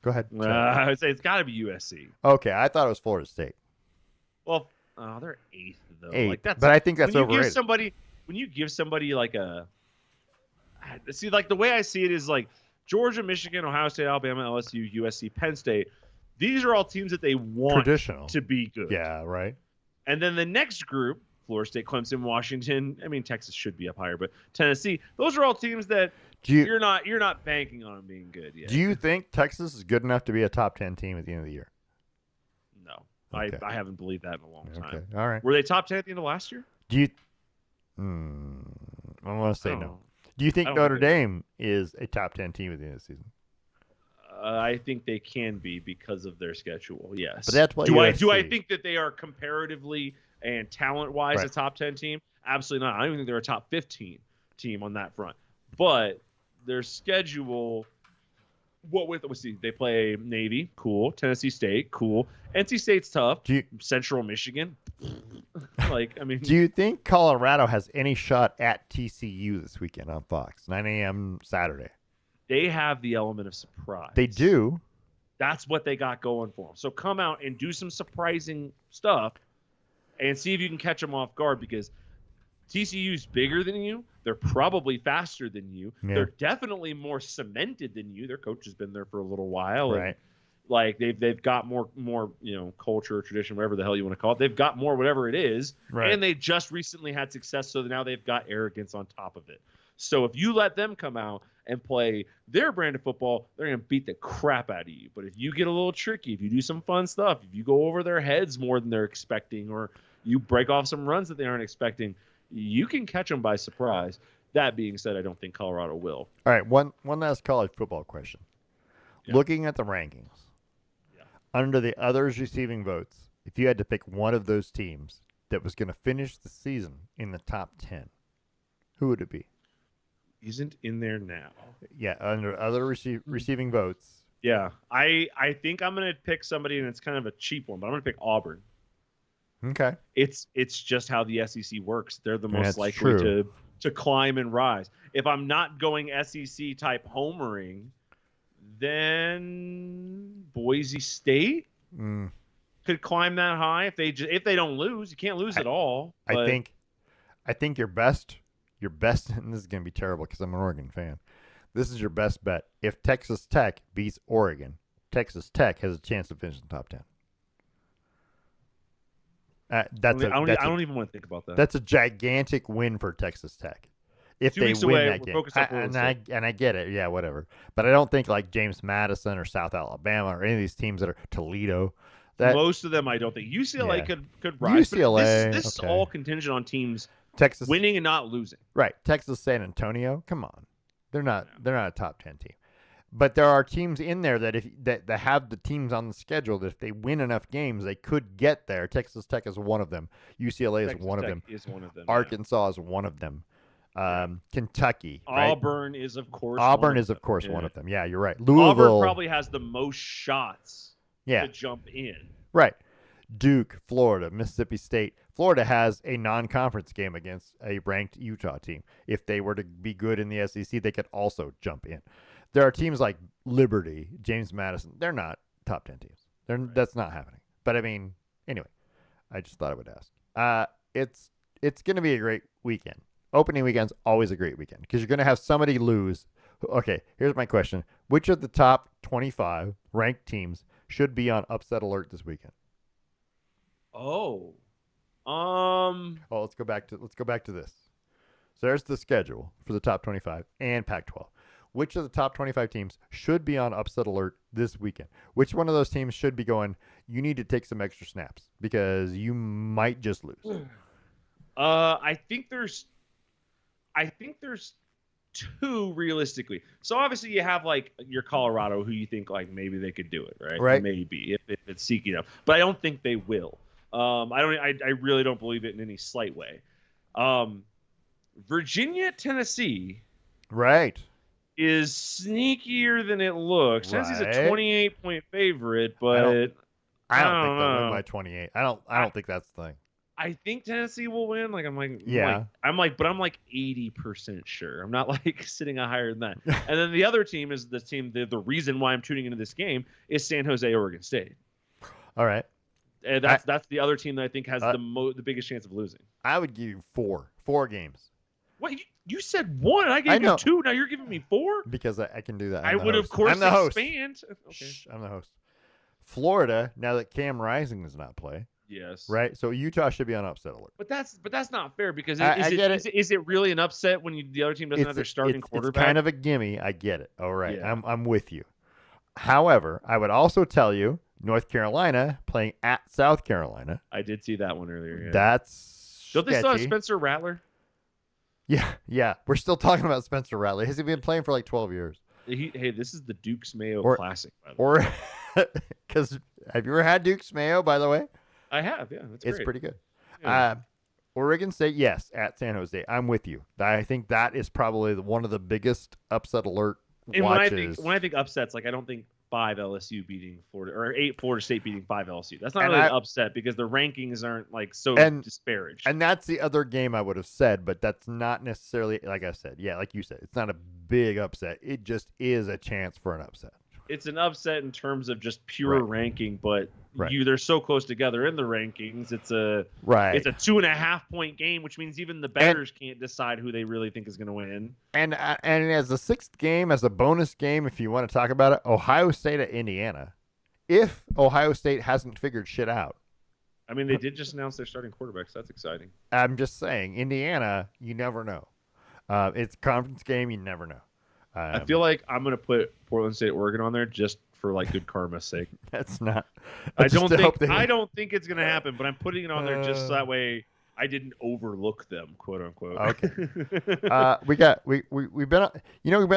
Go ahead. I would say it's got to be USC. Okay, I thought it was Florida State. Well, they're 8th though. 8th, like that's, but I think that's when overrated. When you give somebody like the way I see it is like Georgia, Michigan, Ohio State, Alabama, LSU, USC, Penn State. These are all teams that they want to be good. Yeah, right. And then the next group, Florida State, Clemson, Washington. I mean, Texas should be up higher, but Tennessee. Those are all teams that you're not banking on them being good yet. Do you think Texas is good enough to be a top 10 team at the end of the year? No, okay. I haven't believed that in a long time. Okay, all right. Were they top 10 at the end of last year? Do you? I want to say no. Do you think Notre Dame is a top 10 team at the end of the season? I think they can be because of their schedule. Yes, but that's what do I think that they are comparatively and talent-wise a top 10 team? Absolutely not. I don't even think they're a top 15 team on that front. But their schedule, let's see, they play Navy, cool. Tennessee State, cool. NC State's tough. Central Michigan, Do you think Colorado has any shot at TCU this weekend on Fox, 9 a.m. Saturday? They have the element of surprise. They do. That's what they got going for them. So come out and do some surprising stuff and see if you can catch them off guard, because TCU's bigger than you. They're probably faster than you. Yeah. They're definitely more cemented than you. Their coach has been there for a little while. Right. And like they've got more culture, tradition, whatever the hell you want to call it. They've got more whatever it is. Right. And they just recently had success, so now they've got arrogance on top of it. So if you let them come out and play their brand of football, they're going to beat the crap out of you. But if you get a little tricky, if you do some fun stuff, if you go over their heads more than they're expecting, or you break off some runs that they aren't expecting, you can catch them by surprise. That being said, I don't think Colorado will. All right, one last college football question. Yeah. Looking at the rankings, under the others receiving votes, if you had to pick one of those teams that was going to finish the season in the top 10, who would it be? Isn't in there now. Yeah, under other receiving votes. Yeah, I think I'm going to pick somebody, and it's kind of a cheap one, but I'm going to pick Auburn. Okay. It's just how the SEC works. They're the most likely to climb and rise. If I'm not going SEC type homering, then Boise State could climb that high if they don't lose. You can't lose at all. I think your best, and this is going to be terrible because I'm an Oregon fan. This is your best bet. If Texas Tech beats Oregon, Texas Tech has a chance to finish in the top 10. I don't even want to think about that. That's a gigantic win for Texas Tech if they win that game. And I get it, yeah, whatever. But I don't think like James Madison or South Alabama or any of these teams that are Toledo. Most of them, I don't think UCLA could rise. UCLA, this is all contingent on teams Texas winning and not losing. Right, Texas, San Antonio. Come on, they're not a top 10 team. But there are teams in there that that have the teams on the schedule that if they win enough games, they could get there. Texas Tech is one of them. UCLA is Texas one of Tech them. is one of them. Arkansas is one of them. Yeah. Kentucky, right? Auburn is of course. Auburn one is of of course them. one Yeah. of them. Yeah, you're right. Auburn Louisville probably has the most shots Yeah, to jump in. right. Duke, Florida, Mississippi State. Florida has a non-conference game against a ranked Utah team. If they were to be good in the SEC, they could also jump in. There are teams like Liberty, James Madison. They're not top 10 teams. That's not happening. But I mean, anyway, I just thought I would ask. It's going to be a great weekend. Opening weekend's always a great weekend because you're going to have somebody lose. Okay, here's my question. Which of the top 25 ranked teams should be on upset alert this weekend? Oh. Oh, let's go back to this. So there's the schedule for the top 25 and Pac-12. Which of the top 25 teams should be on upset alert this weekend? Which one of those teams should be going, you need to take some extra snaps because you might just lose? I think there's two realistically. So obviously you have like your Colorado who you think like maybe they could do it, right? Right. Maybe if it's seeking up. But I don't think they will. I really don't believe it in any slight way. Virginia, Tennessee Right. is sneakier than it looks. Tennessee's a Right. 28-point favorite, but I don't I think don't they'll win know. by 28. I don't think that's the thing. I think Tennessee will win. Like Yeah. I'm like 80% sure. I'm not like sitting higher than that. And then the other team is the team. The reason why I'm tuning into this game is San Jose, Oregon State. All right. And that's the other team that I think has the biggest chance of losing. I would give you four games What you said one, and I I gave know. you two. Now you're giving me four. because I can do that. I I'm the would of host. course I'm the host. expand. Okay. Shh, I'm the host. Florida, now that Cam Rising does not play, Yes. right? So Utah should be on upset alert. But that's not fair because I get it. is it really an upset when the other team doesn't have their starting quarterback? It's kind of a gimme. I get it. All right. Yeah. I'm with you. However, I would also tell you North Carolina playing at South Carolina. I did see that one earlier. Yeah. That's Don't they still have sketchy. Spencer Rattler? Yeah. We're still talking about Spencer Rattler. Has he been playing for like 12 years? Hey, this is the Duke's Mayo Or- Classic, by the way. Or because have you ever had Duke's Mayo? By the way, I have, yeah. That's it's great. pretty good. Yeah. Oregon State, yes, at San Jose. I'm with you. I think that is probably one of the biggest upset alert And watches. when I think upsets, like I don't think 5 LSU beating Florida or 8 Florida State beating 5 LSU. That's not And really I- an upset because the rankings aren't like so And- disparaged. And that's the other game I would have said, but that's not necessarily, like I said, yeah, like you said, it's not a big upset. It just is a chance for an upset. It's an upset in terms of just pure Right. ranking, but Right. they're so close together in the rankings. It's a Right. It's a 2.5-point game, which means even the bettors can't decide who they really think is going to win. And as the sixth game, as a bonus game, if you want to talk about it, Ohio State at Indiana. If Ohio State hasn't figured shit out, I mean, they did just announce their starting quarterback, so that's exciting. I'm just saying, Indiana, you never know. It's a conference game, you never know. I feel like I'm going to put Portland State, Oregon on there just for like good karma's sake. That's not. I just don't hope think they- I don't think it's going to happen, but I'm putting it on there just so that way I didn't overlook them, quote unquote. Okay. We've been on, we've been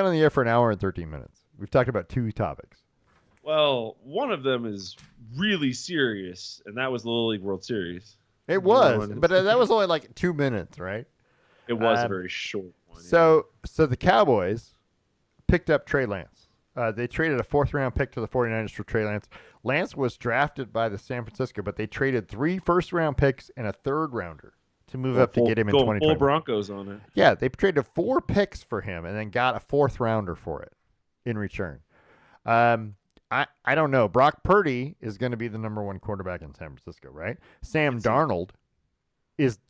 on the air for an hour and 13 minutes. We've talked about two topics. Well, one of them is really serious, and that was the Little League World Series. It was, one- but that was only like 2 minutes, right? It was a very short one. So the Cowboys picked up Trey Lance. They traded a 4th-round pick to the 49ers for Trey Lance. Lance was drafted by the San Francisco, but they traded 3 first-round picks and a 3rd-rounder to move up to get him in Full 2020. Broncos on it. Yeah, they traded 4 picks for him and then got a 4th-rounder for it in return. I don't know. Brock Purdy is going to be the number 1 quarterback in San Francisco, right? Sam Darnold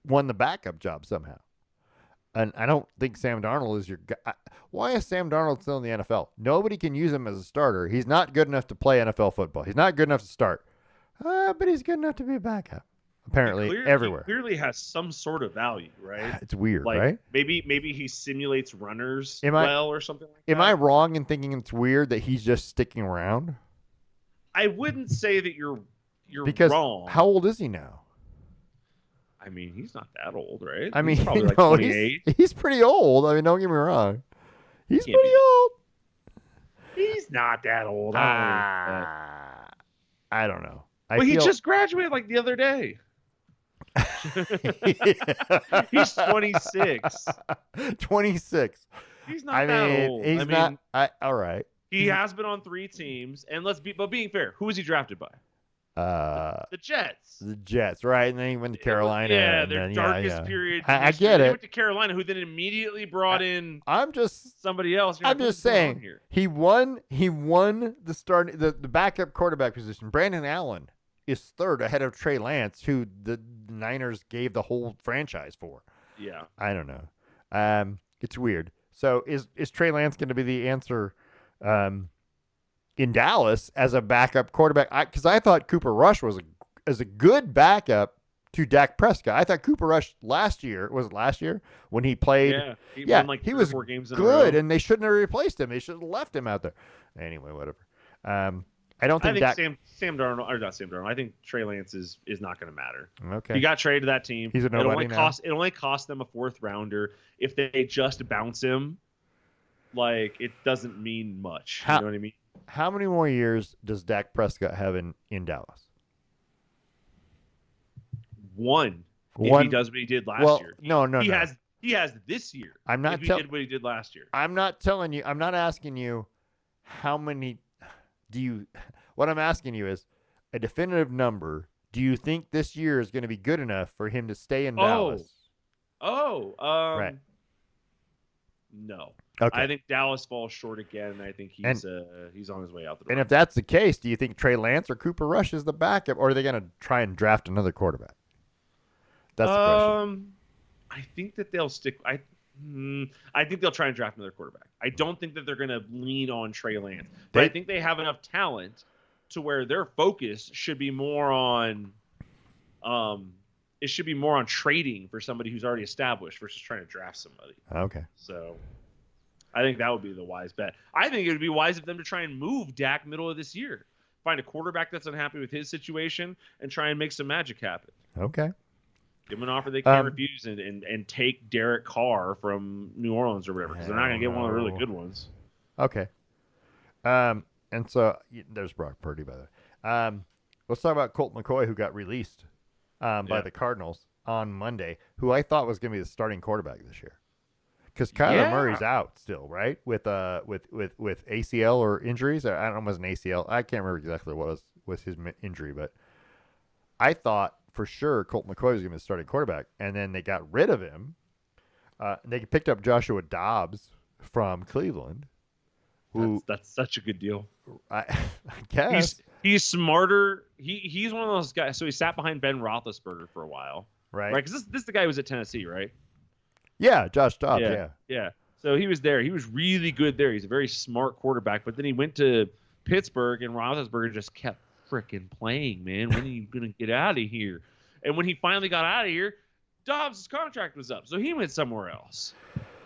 won the backup job somehow. And I don't think Sam Darnold is your guy. Why is Sam Darnold still in the NFL? Nobody can use him as a starter. He's not good enough to play NFL football. He's not good enough to start. But he's good enough to be a backup. Apparently, everywhere. He clearly has some sort of value, right? It's weird, Like right? maybe he simulates runners Am I- well or something like that. Am I wrong in thinking it's weird that he's just sticking around? I wouldn't say that you're Because wrong. how old is he now? I mean, he's not that old, right? I mean, he's probably like no, 28. he's pretty old. I mean, don't get me wrong. He's Can't pretty be. old. He's not that old. I don't really think that. I don't know. I Well, he feel just graduated like the other day. He's 26. 26. He's I not that mean, old. I he's not. mean, All right. he has been on 3 teams, and but being fair, who was he drafted by? The Jets. The Jets, right? And then he went to Carolina, Yeah, and their then darkest period in I history. get Then he it. went to Carolina, who then immediately brought in I'm just somebody else. You're I'm like, just what's going on saying here? he won the backup quarterback position. Brandon Allen is third ahead of Trey Lance, who the Niners gave the whole franchise for. Yeah. I don't know. It's weird. So is Trey Lance going to be the answer in Dallas as a backup quarterback? Because I thought Cooper Rush was a good backup to Dak Prescott. I thought Cooper Rush last year when he played. Yeah, he won like 3 or 4 games in a row. Good, and they shouldn't have replaced him. They should have left him out there. Anyway, whatever. I don't think Dak. Sam Darnold, or not Sam Darnold. I think Trey Lance is not going to matter. Okay. He got traded to that team. He's a nobody now. It only cost them a 4th rounder. If they just bounce him, like, it doesn't mean much. You know what I mean? How many more years does Dak Prescott have in Dallas? 1. If he does what he did last year. No. He has this year. I'm not if he did what he did last year. I'm not telling you. I'm not asking you how many what I'm asking you is a definitive number. Do you think this year is going to be good enough for him to stay in Dallas? Right. No. Okay. I think Dallas falls short again. I think he's on his way out the door. And if that's the case, do you think Trey Lance or Cooper Rush is the backup, or are they going to try and draft another quarterback? That's the question. I think that they'll stick. I think they'll try and draft another quarterback. I don't think that they're going to lean on Trey Lance, but I think they have enough talent to where their focus should be more on, it should be more on trading for somebody who's already established versus trying to draft somebody. Okay. So, I think that would be the wise bet. I think it would be wise of them to try and move Dak middle of this year, find a quarterback that's unhappy with his situation, and try and make some magic happen. Okay. Give them an offer they can't refuse, and take Derek Carr from New Orleans or whatever, because they're not going to get one of the really good ones. Okay. And so there's Brock Purdy, by the way. Let's talk about Colt McCoy, who got released by the Cardinals on Monday, who I thought was going to be the starting quarterback this year. Because Kyler Murray's out still, right? With ACL or injuries. I don't know if it was an ACL. I can't remember exactly what was his injury, but I thought for sure Colt McCoy was going to be the starting quarterback, and then they got rid of him. They picked up Joshua Dobbs from Cleveland. That's such a good deal. I guess he's smarter. He's one of those guys. So he sat behind Ben Roethlisberger for a while, right? Right, because this is the guy who was at Tennessee, right? Yeah, Josh Dobbs. Yeah. So he was there. He was really good there. He's a very smart quarterback. But then he went to Pittsburgh, and Roethlisberger just kept freaking playing, man. When are you going to get out of here? And when he finally got out of here, Dobbs' contract was up. So he went somewhere else.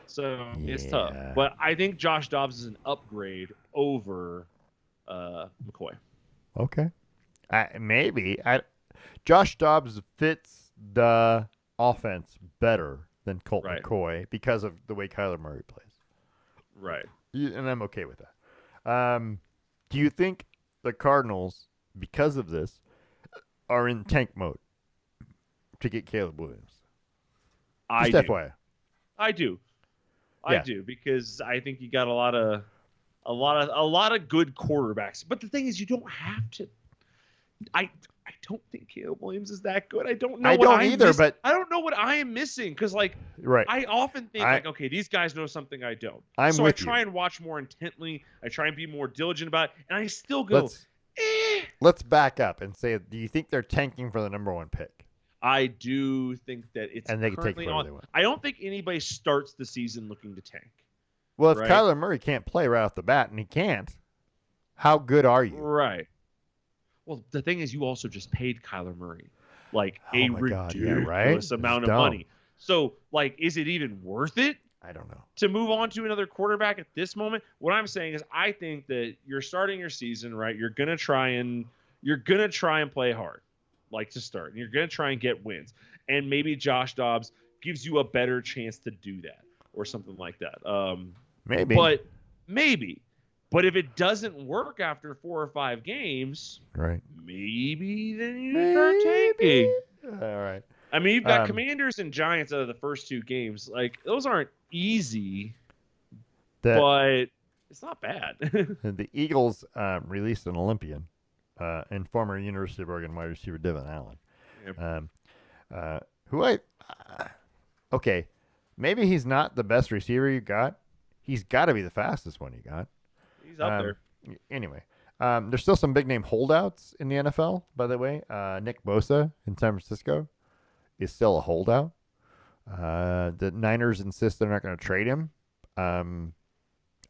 So it's tough. But I think Josh Dobbs is an upgrade over McCoy. Okay. Maybe. Josh Dobbs fits the offense better than Colt McCoy because of the way Kyler Murray plays. Right. And I'm okay with that. Do you think the Cardinals, because of this, are in tank mode to get Caleb Williams? I do. FYI. I do. I do, because I think you got a lot of good quarterbacks. But the thing is, you don't have to. I don't think Caleb Williams is that good. I don't know. I don't know what I am missing, because I often think okay, these guys know something I don't. I try and watch more intently. I try and be more diligent about it, and I still go. Let's back up and say, do you think they're tanking for the number 1 pick? I do think that it's and they can take on. They want. I don't think anybody starts the season looking to tank. Well, if Kyler Murray can't play right off the bat, and he can't, how good are you? Right. Well, the thing is, you also just paid Kyler Murray a ridiculous amount of money. So, is it even worth it? I don't know. To move on to another quarterback at this moment? What I'm saying is, I think that you're starting your season, right? You're gonna try and play hard, to start, and you're gonna try and get wins. And maybe Josh Dobbs gives you a better chance to do that, or something like that. Maybe. But if it doesn't work after 4 or 5 games, Right. maybe then you start tanking. All right. I mean, you've got Commanders and Giants out of the first 2 games. Like, those aren't easy, but it's not bad. The Eagles released an Olympian and former University of Oregon wide receiver Devin Allen, who okay, maybe he's not the best receiver you got. He's got to be the fastest one you got. He's up there. Anyway, there's still some big name holdouts in the NFL, by the way. Nick Bosa in San Francisco is still a holdout. The Niners insist they're not going to trade him.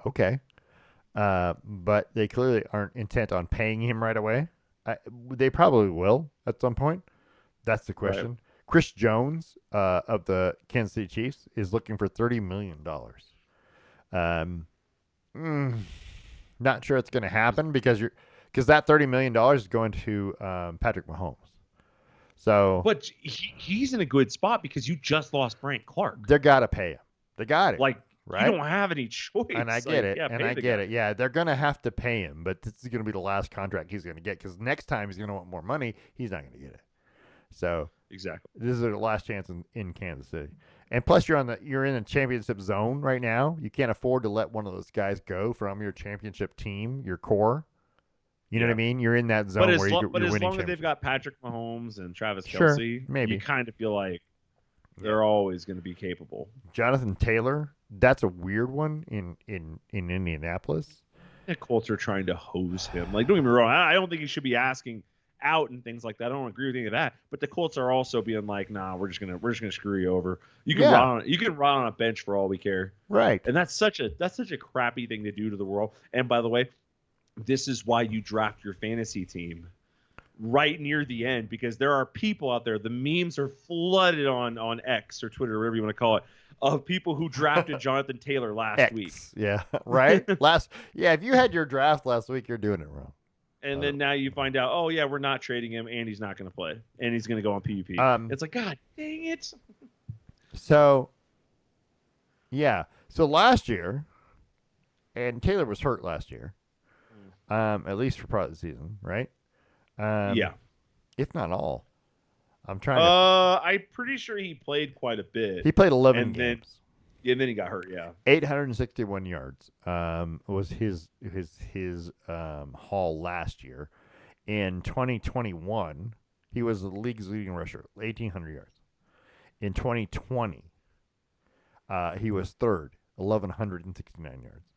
Okay. But they clearly aren't intent on paying him right away. They probably will at some point. That's the question. Right. Chris Jones of the Kansas City Chiefs is looking for $30 million. Not sure it's going to happen because that $30 million is going to Patrick Mahomes. So, but he's in a good spot because you just lost Frank Clark. They got to pay him. They got it. Like, right? You don't have any choice. And I get it. And I get it. Yeah, they're going to have to pay him, but this is going to be the last contract he's going to get because next time he's going to want more money. He's not going to get it. So exactly, this is their last chance in Kansas City. And plus, you're in a championship zone right now. You can't afford to let one of those guys go from your championship team, your core. You know what I mean? You're in that zone where you're winning. But as long as they've got Patrick Mahomes and Travis Kelce, maybe you kind of feel like they're always going to be capable. Jonathan Taylor, that's a weird one in Indianapolis. The Colts are trying to hose him. Like, don't get me wrong, I don't think he should be asking out and things like that. I don't agree with any of that. But the Colts are also being like, nah, we're just gonna screw you over. You can run on a bench for all we care. Right. And that's such a crappy thing to do to the world. And by the way, this is why you draft your fantasy team right near the end, because there are people out there. The memes are flooded on X or Twitter, or whatever you want to call it, of people who drafted Jonathan Taylor last week. Yeah, right. If you had your draft last week, you're doing it wrong. And then now you find out, oh yeah, we're not trading him, and he's not going to play, and he's going to go on PUP. It's like, God dang it. So, yeah. So last year, and Taylor was hurt last year, at least for part of the season, right? Yeah. If not all. I'm trying I'm pretty sure he played quite a bit. He played 11 games. And then he got hurt, yeah. 861 yards was his haul last year. In 2021, he was the league's leading rusher, 1,800 yards. In 2020, he was third, 1,169 yards.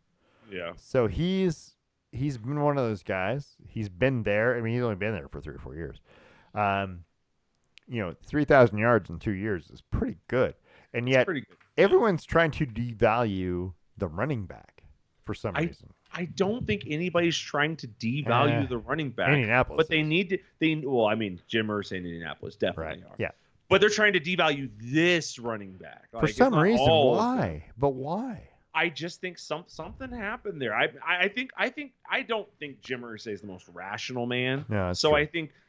Yeah. So he's been one of those guys. He's been there. I mean, he's only been there for 3 or 4 years. 3,000 yards in 2 years is pretty good. And yet, everyone's trying to devalue the running back for some reason. I don't think anybody's trying to devalue the running back. Indianapolis, but they need to. Jim Irsay in Indianapolis definitely are. Yeah. But they're trying to devalue this running back For some reason. Why? But why? I just think something happened there. I don't think Jim Irsay is the most rational man. No, so true.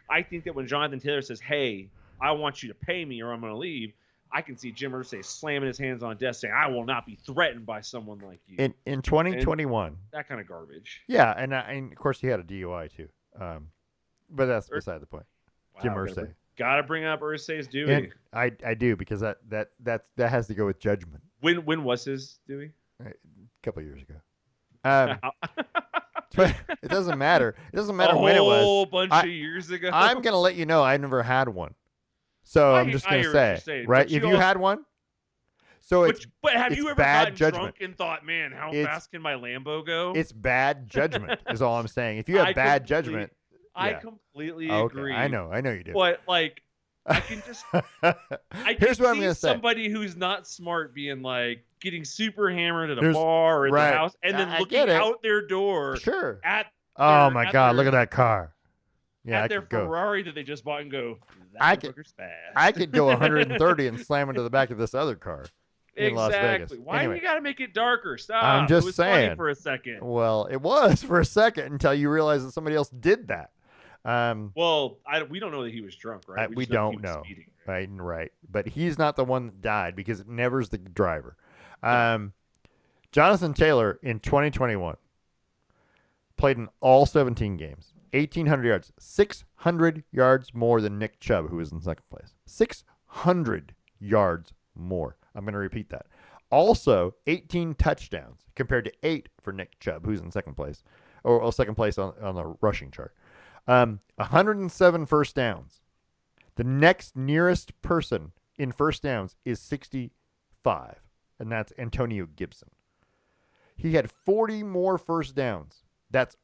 I think that when Jonathan Taylor says, "Hey, I want you to pay me or I'm going to leave," I can see Jim Irsay slamming his hands on desk saying, "I will not be threatened by someone like you." In 2021, and that kind of garbage. Yeah, and of course he had a DUI too. But that's beside the point. Wow, Jim Irsay. Gotta bring up Irsay's Dewey. I do, because that has to go with judgment. When was his Dewey? A couple of years ago. It doesn't matter. It doesn't matter when it was. A whole bunch of years ago. I'm gonna let you know I never had one. So I'm just gonna say, right? If you had one, so but have you ever gotten judgment. drunk and thought, "Man, how fast can my Lambo go?" It's bad judgment, is all I'm saying. If you have bad judgment, I completely agree. I know you do. But like, I can just, Here's what I'm gonna say. Somebody who's not smart being like getting super hammered at a bar or at their house, and then looking out their door. Sure. Oh my God! Look at that car. Yeah, at their Ferrari that they just bought and go, I could go 130 and slam into the back of this other car in Las Vegas. Why do you got to make it darker? Stop. I'm just it was saying. Funny for a second. Well, it was for a second until you realize that somebody else did that. We don't know that he was drunk, right? We don't know. Speeding, right. But he's not the one that died because it never's the driver. Jonathan Taylor in 2021 Played in all 17 games. 1,800 yards. 600 yards more than Nick Chubb, who was in second place. 600 yards more. I'm going to repeat that. Also, 18 touchdowns compared to 8 for Nick Chubb, who's in second place, or second place on the rushing chart. 107 first downs. The next nearest person in first downs is 65, and that's Antonio Gibson. He had 40 more first downs. That's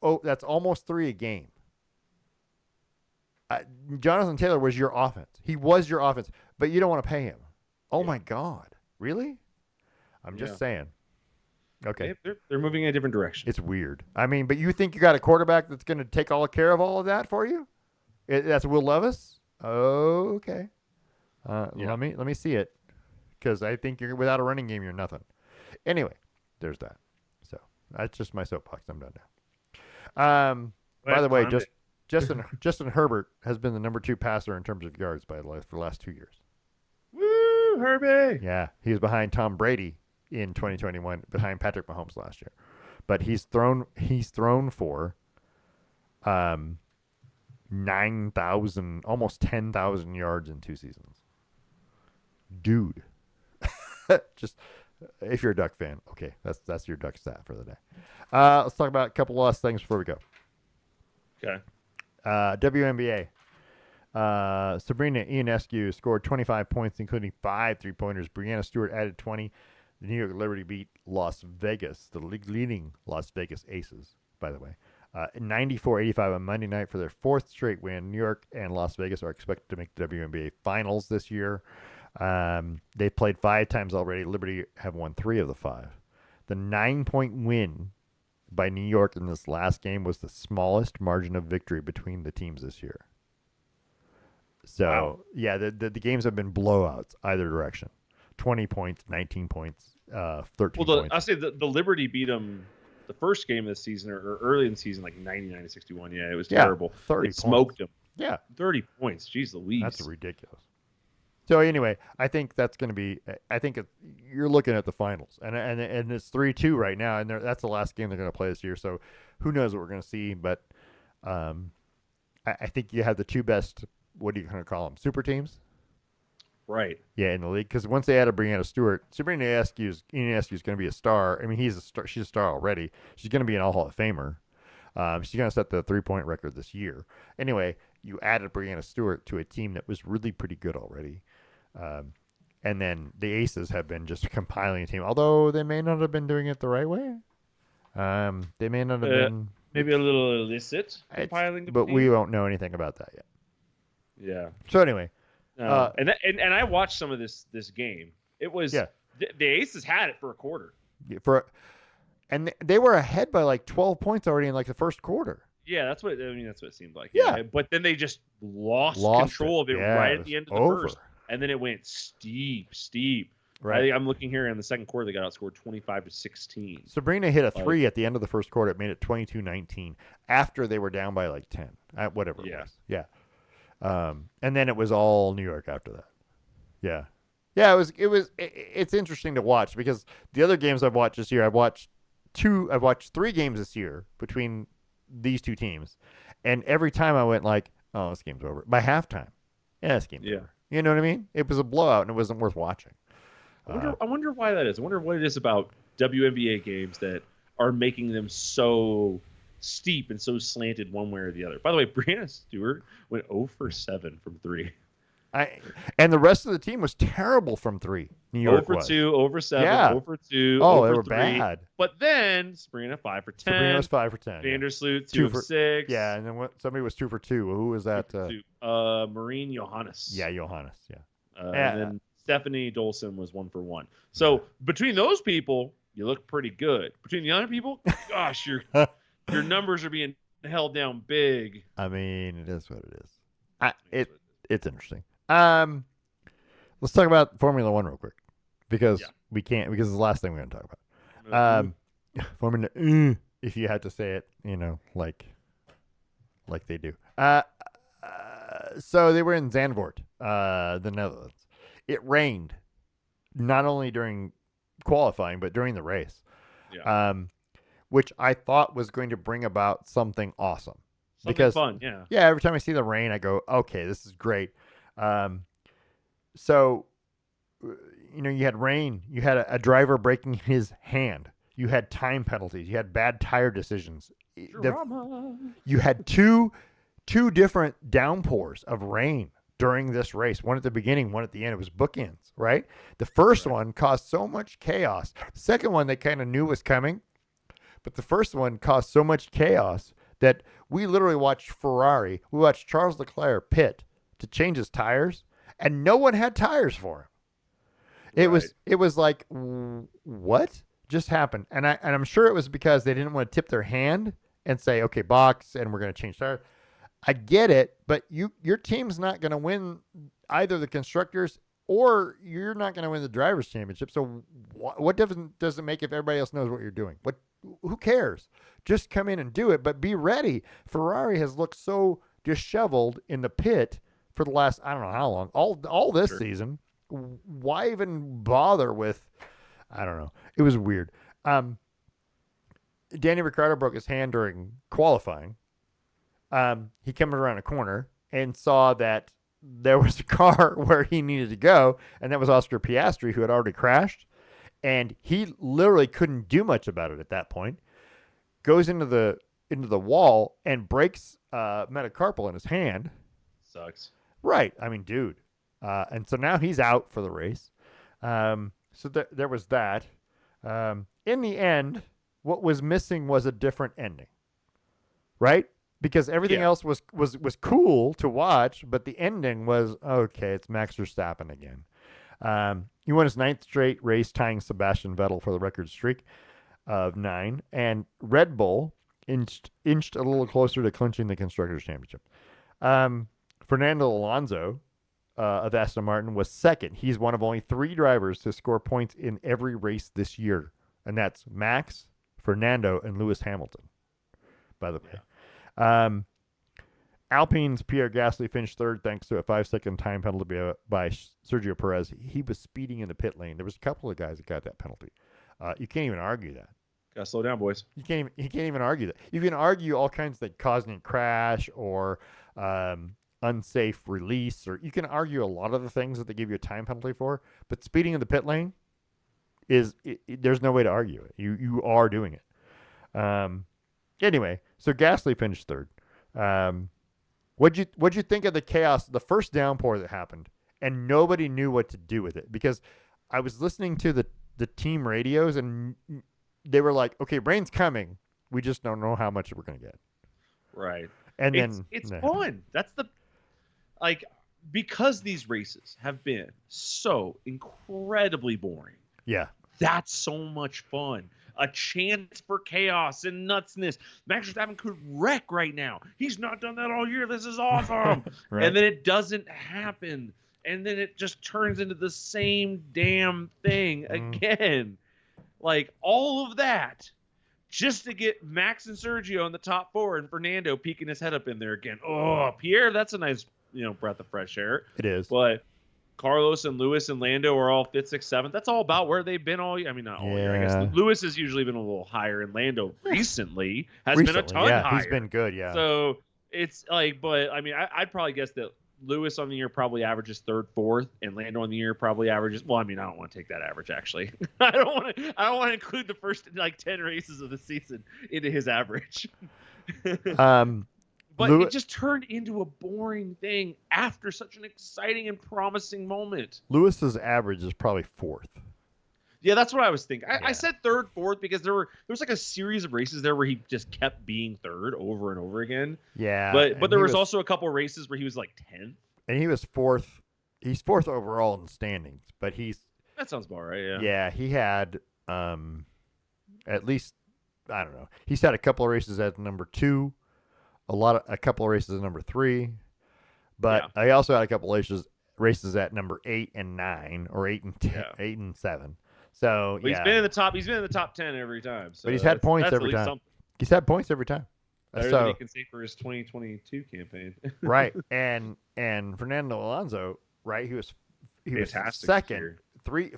almost 3 a game. Jonathan Taylor was your offense. He was your offense, but you don't want to pay him. Oh my God, really? I'm just saying. Okay, they're moving in a different direction. it's weird. I mean, but you think you got a quarterback that's going to take all care of all of that for you? That's Will Levis. Okay. Let me see it, because I think you're without a running game, you're nothing. Anyway, there's that. So that's just my soapbox. I'm done now. By the way, Justin Herbert has been the number 2 passer in terms of yards for the last 2 years. Woo, Herbie! Yeah, he was behind Tom Brady in 2021, behind Patrick Mahomes last year, but he's thrown for 9,000, almost 10,000 yards in 2 seasons. Dude, just if you're a Duck fan, okay, that's your Duck stat for the day. Let's talk about a couple last things before we go. Okay. WNBA. Sabrina Ionescu scored 25 points, including 5 3-pointers. Brianna Stewart added 20. The New York Liberty beat Las Vegas, the leading Las Vegas Aces, by the way. 94-85 on Monday night for their 4th straight win. New York and Las Vegas are expected to make the WNBA finals this year. They played 5 times already. Liberty have won 3 of the 5. The 9-point win by New York in this last game was the smallest margin of victory between the teams this year. So, wow. Yeah, the games have been blowouts either direction. 20 points, 19 points, 13 points. I'll say the Liberty beat them the first game of the season or early in the season, like 99-61. Yeah, it was terrible. 30 They smoked them. Yeah. 30 points. Jeez Louise. That's ridiculous. So anyway, I think that's going to be. I think you're looking at the finals, and it's 3-2 right now, and that's the last game they're going to play this year. So who knows what we're going to see? But I think you have the 2 best. What are you going to call them? Super teams. Right. Yeah, in the league, because once they added Brianna Stewart, Sabrina Ionescu is going to be a star. I mean, she's a star already. She's going to be an All Hall of Famer. She's going to set the 3-point record this year. Anyway, you added Brianna Stewart to a team that was really pretty good already. And then the Aces have been just compiling a team, although they may not have been doing it the right way. They may not have been. Maybe a little illicit compiling, but we won't know anything about that yet. Yeah. So anyway. And I watched some of this game. It was the Aces had it for a quarter. And they were ahead by like 12 points already in like the first quarter. Yeah, that's what it seemed like. Yeah. But then they just lost control of it right at the end of the first. And then it went steep. Right. I'm looking here in the second quarter, they got outscored 25-16. Sabrina hit a 3 at the end of the first quarter. It made it 22-19 after they were down by like 10. Whatever it was. Yeah. And then it was all New York after that. Yeah. Yeah, it's interesting to watch, because the other games I've watched this year, I've watched 3 games this year between these 2 teams. And every time I went like, oh, this game's over. By halftime. Yeah, this game's over. You know what I mean? It was a blowout and it wasn't worth watching. I wonder why that is. I wonder what it is about WNBA games that are making them so steep and so slanted one way or the other. By the way, Brianna Stewart went 0 for 7 from 3. And the rest of the team was terrible from 3. New York 0 for 2, 0 for 7, yeah. 0 for 2, oh, 0 they for were 3. bad. But then Sabrina 5 for 10. Sabrina was 5 for 10. Vandersloot 2 for 6. Yeah, and then somebody was 2 for 2. Who was that? Maureen Johannes. Yeah, Johannes. Yeah. And then Stephanie Dolson was 1 for 1. So between those people, you look pretty good. Between the other people, gosh, your numbers are being held down big. I mean, it is what it is. It's interesting. Let's talk about Formula One real quick, because we can't, because it's the last thing we're going to talk about. Formula, if you had to say it, like they do. So they were in Zandvoort, the Netherlands. It rained, not only during qualifying but during the race. Yeah. which I thought was going to bring about something awesome. Something Because fun, yeah. yeah, every time I see the rain, I go, okay, this is great. Um, so you had rain, you had a driver breaking his hand, you had time penalties, you had bad tire decisions. Drama. You had two different downpours of rain during this race. One at the beginning, one at the end. It was bookends, right? The first one caused so much chaos. The second one they kind of knew was coming, but the first one caused so much chaos that we literally watched we watched Charles Leclerc pit to change his tires, and no one had tires for him. It was like, what just happened? And I'm sure it was because they didn't want to tip their hand and say, okay, box, and we're going to change tires. I get it, but your team's not going to win either the constructors, or you're not going to win the drivers' championship. So what difference does it make if everybody else knows what you're doing? Who cares? Just come in and do it, but be ready. Ferrari has looked so disheveled in the pit for the last, I don't know how long, all this season. Why even bother with? I don't know. It was weird. Danny Ricciardo broke his hand during qualifying. He came around a corner and saw that there was a car where he needed to go, and that was Oscar Piastri, who had already crashed, and he literally couldn't do much about it at that point. Goes into the wall and breaks metacarpal in his hand. Sucks. Right. I mean, dude. And so now he's out for the race. So there was that. In the end, what was missing was a different ending, right? Because everything else was cool to watch, but the ending was, okay, it's Max Verstappen again. He won his 9th straight race, tying Sebastian Vettel for the record streak of 9, and Red Bull inched a little closer to clinching the Constructors' Championship. Fernando Alonso of Aston Martin was second. He's one of only 3 drivers to score points in every race this year, and that's Max, Fernando, and Lewis Hamilton, by the way. Yeah. Alpine's Pierre Gasly finished 3rd thanks to a 5-second time penalty by Sergio Perez. He was speeding in the pit lane. There was a couple of guys that got that penalty. You can't even argue that. Gotta slow down, boys. You can't even argue that. You can argue all kinds that causing a crash or unsafe release, or you can argue a lot of the things that they give you a time penalty for. But speeding in the pit lane there's no way to argue it. You are doing it. Anyway, so Gasly finished 3rd. What'd you think of the chaos, the first downpour that happened, and nobody knew what to do with it? Because I was listening to the team radios, and they were like, "Okay, rain's coming. We just don't know how much we're gonna get." Right. And it's fun. That's because these races have been so incredibly boring. Yeah. That's so much fun. A chance for chaos and nutsness. Max Verstappen could wreck right now. He's not done that all year. This is awesome. Right. And then it doesn't happen. And then it just turns into the same damn thing again. Like, all of that just to get Max and Sergio in the top 4 and Fernando peeking his head up in there again. Oh, Pierre, that's a nice, breath of fresh air. It is. But Carlos and Lewis and Lando are all 5th, 6th, 7th. That's all about where they've been all year. I mean, not all year. I guess Lewis has usually been a little higher, and Lando recently has been a ton higher. He's been good, yeah. So it's like, but I mean, I'd probably guess that Lewis on the year probably averages 3rd, 4th, and Lando on the year probably averages. Well, I mean, I don't want to take that average actually. I don't want to include the first 10 races of the season into his average. But it just turned into a boring thing after such an exciting and promising moment. Lewis's average is probably 4th. Yeah, that's what I was thinking. I said 3rd, 4th because there was like a series of races there where he just kept being 3rd over and over again. Yeah. But there was also a couple of races where he was like 10th. And he was 4th. He's 4th overall in the standings, but that sounds about right, yeah. Yeah, he had at least, I don't know. He's had a couple of races at number 2. A couple of races at number 3, but I also had a couple of races at number 8 and 9, or 8 and 10, 8 and 7. So he's been in the top. He's been in the top 10 every time. So but he's had points every time. Something. He's had points every time. Better than he can say for his 2022 campaign. Right, and Fernando Alonso, right? He was second,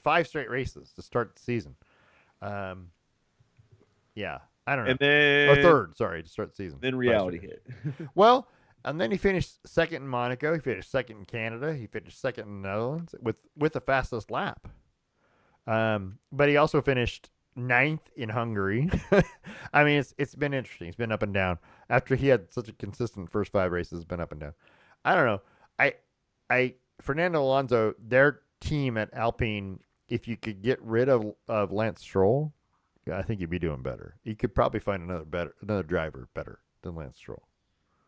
5 straight races to start the season. Yeah. I don't know. And then Or third, sorry, to start the season. Then reality hit. Well, and then he finished second in Monaco. He finished second in Canada. He finished second in the Netherlands with the fastest lap. But he also finished ninth in Hungary. I mean, it's been interesting. It's been up and down. After he had such a consistent first 5 races, it's been up and down. I don't know. I Fernando Alonso, their team at Alpine, if you could get rid of Lance Stroll, I think you'd be doing better. You could probably find another driver better than Lance Stroll.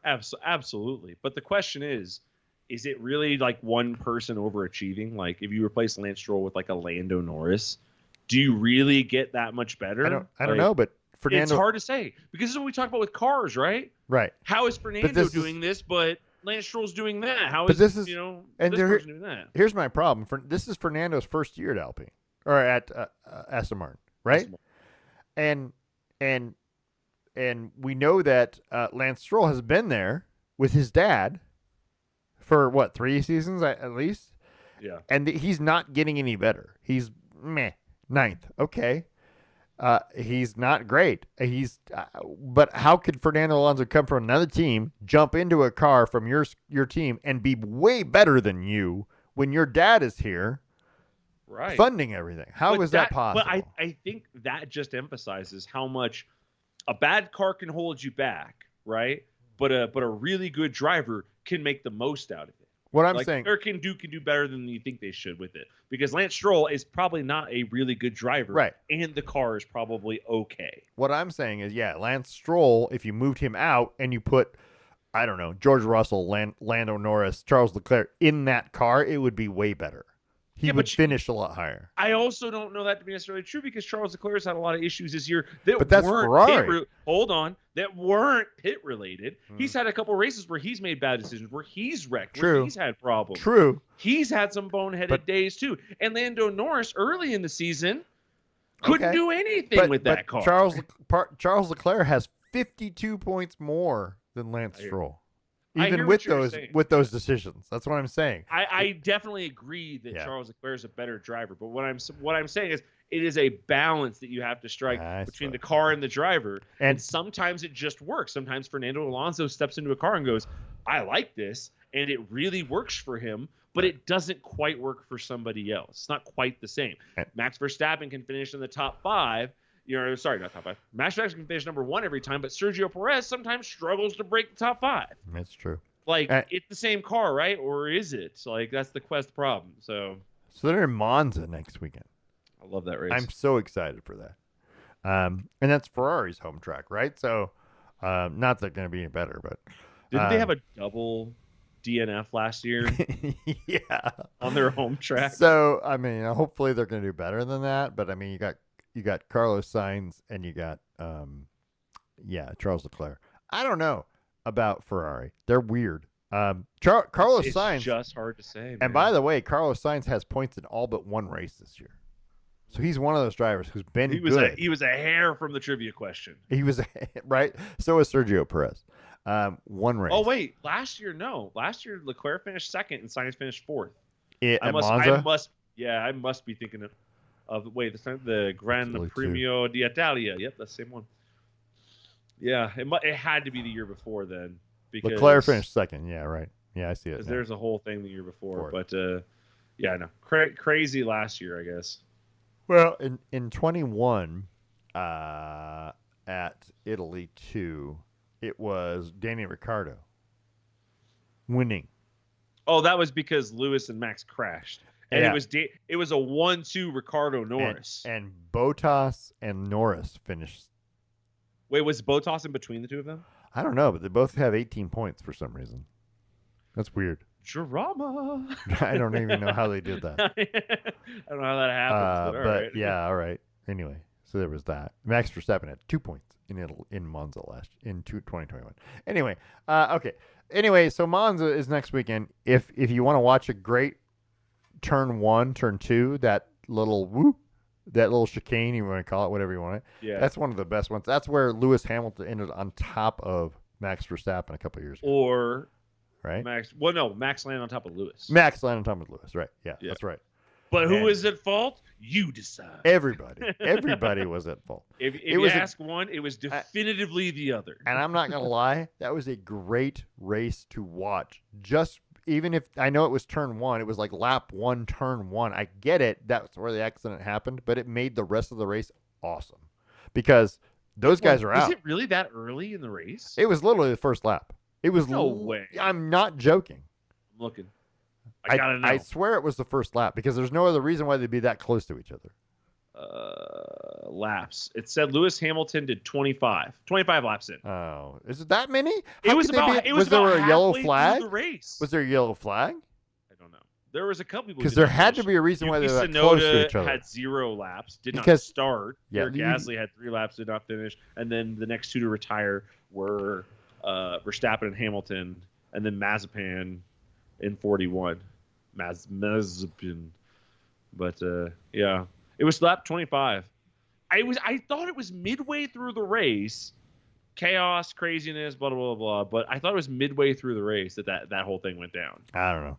Absolutely. But the question is it really like one person overachieving? Like if you replace Lance Stroll with like a Lando Norris, do you really get that much better? I don't know, but Fernando, it's hard to say because this is what we talk about with cars, right? Right. How is Fernando doing this, but Lance Stroll's doing that? How is this is, and this person doing that? Here's my problem. This is Fernando's first year at Alpine or at Aston Martin, right? And we know that Lance Stroll has been there with his dad for what, 3 seasons at least? Yeah. And he's not getting any better. He's ninth. Okay. He's not great. But how could Fernando Alonso come from another team, jump into a car from your team, and be way better than you when your dad is here, right, funding everything? How is that possible? But I think that just emphasizes how much a bad car can hold you back, right? But a really good driver can make the most out of it. What I'm saying, or can do better than you think they should with it, because Lance Stroll is probably not a really good driver, right? And the car is probably okay. What I'm saying is, Lance Stroll, if you moved him out and you put, I don't know, George Russell, Lando Norris, Charles Leclerc in that car, it would be way better. He would finish a lot higher. I also don't know that to be necessarily true because Charles Leclerc's had a lot of issues this year but that's Ferrari. That weren't pit related. He's had a couple races where he's made bad decisions, where he's wrecked, True. where he's had problems. True. He's had some boneheaded days too. And Lando Norris early in the season couldn't do anything with that car. Charles Leclerc has 52 points more than Lance Stroll. Even with those decisions. That's what I'm saying. I definitely agree that Charles Leclerc is a better driver, but what I'm saying is it is a balance that you have to strike between the car and the driver. And sometimes it just works. Sometimes Fernando Alonso steps into a car and goes, I like this, and it really works for him, but it doesn't quite work for somebody else. It's not quite the same. Max Verstappen can finish in the top 5. Not top 5. Max Verstappen can finish number 1 every time, but Sergio Perez sometimes struggles to break the top 5. That's true. It's the same car, right? Or is it? That's the problem. So they're in Monza next weekend. I love that race. I'm so excited for that. And that's Ferrari's home track, right? So not that they're going to be any better, but didn't they have a double DNF last year? Yeah, on their home track. So I mean, hopefully they're going to do better than that. But I mean, you got Carlos Sainz and you got Charles Leclerc. I don't know about Ferrari. They're weird. Carlos Sainz. It's just hard to say. Man. And by the way, Carlos Sainz has points in all but 1 race this year. So he's one of those drivers who's been good. He was a hair from the trivia question. He was right. So was Sergio Perez. 1 race. Oh wait, last year no. Last year Leclerc finished 2nd and Sainz finished 4th. At Monza? I must be thinking of the Gran Premio d'Italia. Yep, that's the same one. Yeah, it had to be the year before then. Because Leclerc finished 2nd. Yeah, right. Yeah, I see it. Because there's a whole thing the year before. But no, crazy last year, I guess. Well, in 21 at Italy 2, it was Danny Ricciardo winning. Oh, that was because Lewis and Max crashed. And it was a 1-2 Ricciardo Norris. And Bottas and Norris finished. Wait, was Bottas in between the two of them? I don't know, but they both have 18 points for some reason. That's weird. Drama. I don't even know how they did that. I don't know how that happens. But all right. Anyway, so there was that. Max Verstappen had 2 points in Monza in 2021. Anyway, okay. Anyway, so Monza is next weekend. If you want to watch a great turn 1, turn 2, that little chicane, you want to call it, whatever you want it. Yeah. That's one of the best ones. That's where Lewis Hamilton ended on top of Max Verstappen a couple of years ago. Or right? Max landed on top of Lewis. Max landed on top of Lewis, right? Yeah, that's right. But who And is at fault? You decide. everybody was at fault. If It you was ask one, it was definitively the other. and I'm not gonna lie, that was a great race to watch. Just even if I know it was turn one, it was like lap one, turn one. I get it. That's where the accident happened, but it made the rest of the race awesome because those guys are Was out. it really that early in the race? It was literally the first lap. It was No way. I'm not joking. I'm looking. I gotta know. I swear it was the first lap because there's no other reason why they'd be that close to each other. Laps. It said Lewis Hamilton did 25 laps in. Oh, is it that many? It was about. It was there about a yellow halfway flag? through the race. Was there a yellow flag? I don't know. There was a couple people Because there had to be a reason why they were that close to each other. had 0 laps, did not start. Yeah, Gasly had 3 laps, did not finish, and then the next 2 to retire were Verstappen and Hamilton, and then Mazepin in 41. Mazepin, but yeah, it was lap 25. I thought it was midway through the race. Chaos, craziness, blah blah blah. But I thought it was midway through the race that whole thing went down. I don't know.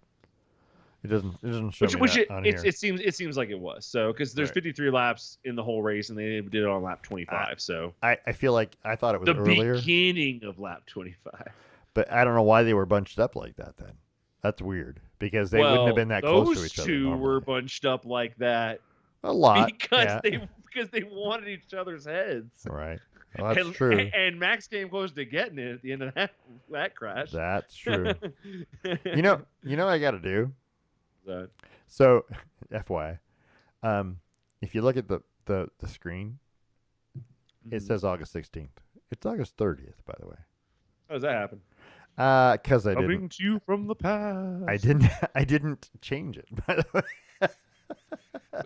It doesn't show me that on here. It seems like it was. So because there's 53 laps in the whole race and they did it on lap 25. So I feel like I thought it was the earlier. Beginning of lap 25. But I don't know why they were bunched up like that then. That's weird because they wouldn't have been that close to each other. Those two normally. were bunched up like that a lot because they wanted each other's heads. Right. Well, that's true. And Max came close to getting it at the end of that crash. That's true. you know what I got to do? That. So, FYI, if you look at the screen, it says August 16th. It's August 30th, by the way. How does that happen? Because I Coming didn't. to you from the past. I didn't change it, by the way.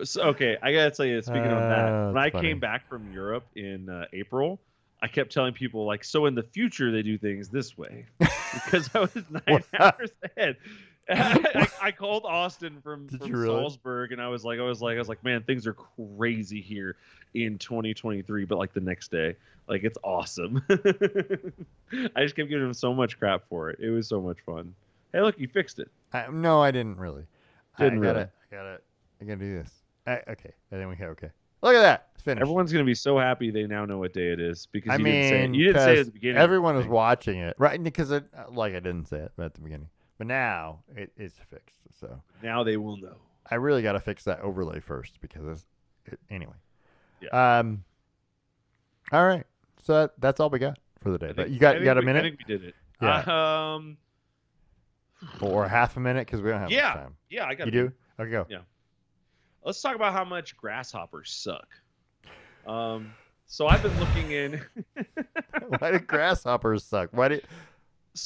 So, okay, I gotta tell you. Speaking of that, when I funny. came back from Europe in April, I kept telling people like, so in the future they do things this way, because I was 9 hours ahead. I called Austin from really? Salzburg, and I was like, man, things are crazy here in 2023. But like the next day, like it's awesome. I just kept giving him so much crap for it. It was so much fun. Hey, look, you fixed it. No, I didn't really. I gotta do this. Okay, I think we have okay. Look at that. It's finished. Everyone's gonna be so happy they now know what day it is because you didn't say it at the beginning. Everyone was watching it, right? Because I didn't say it at the beginning, but now it's fixed. So now they will know. I really got to fix that overlay first because anyway. Yeah. All right. So that's all we got for the day. But you got a minute? I think we did it. Yeah. Or half a minute because we don't have much time. Yeah, I got. You do? Okay, go. Yeah. Let's talk about how much grasshoppers suck. So I've been looking in. Why do grasshoppers suck? What is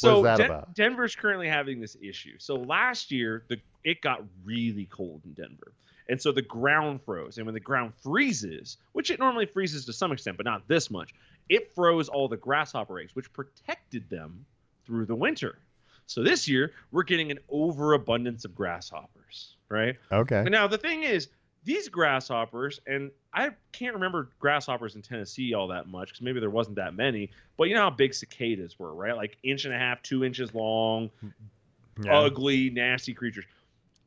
that about? Denver's currently having this issue. So last year, it got really cold in Denver. And so the ground froze. And when the ground freezes, which it normally freezes to some extent, but not this much, it froze all the grasshopper eggs, which protected them through the winter. So this year, we're getting an overabundance of grasshoppers, right? Okay. But now the thing is, these grasshoppers, and I can't remember grasshoppers in Tennessee all that much because maybe there wasn't that many, but you know how big cicadas were, right? Like 1.5 inches, 2 inches long, ugly, nasty creatures.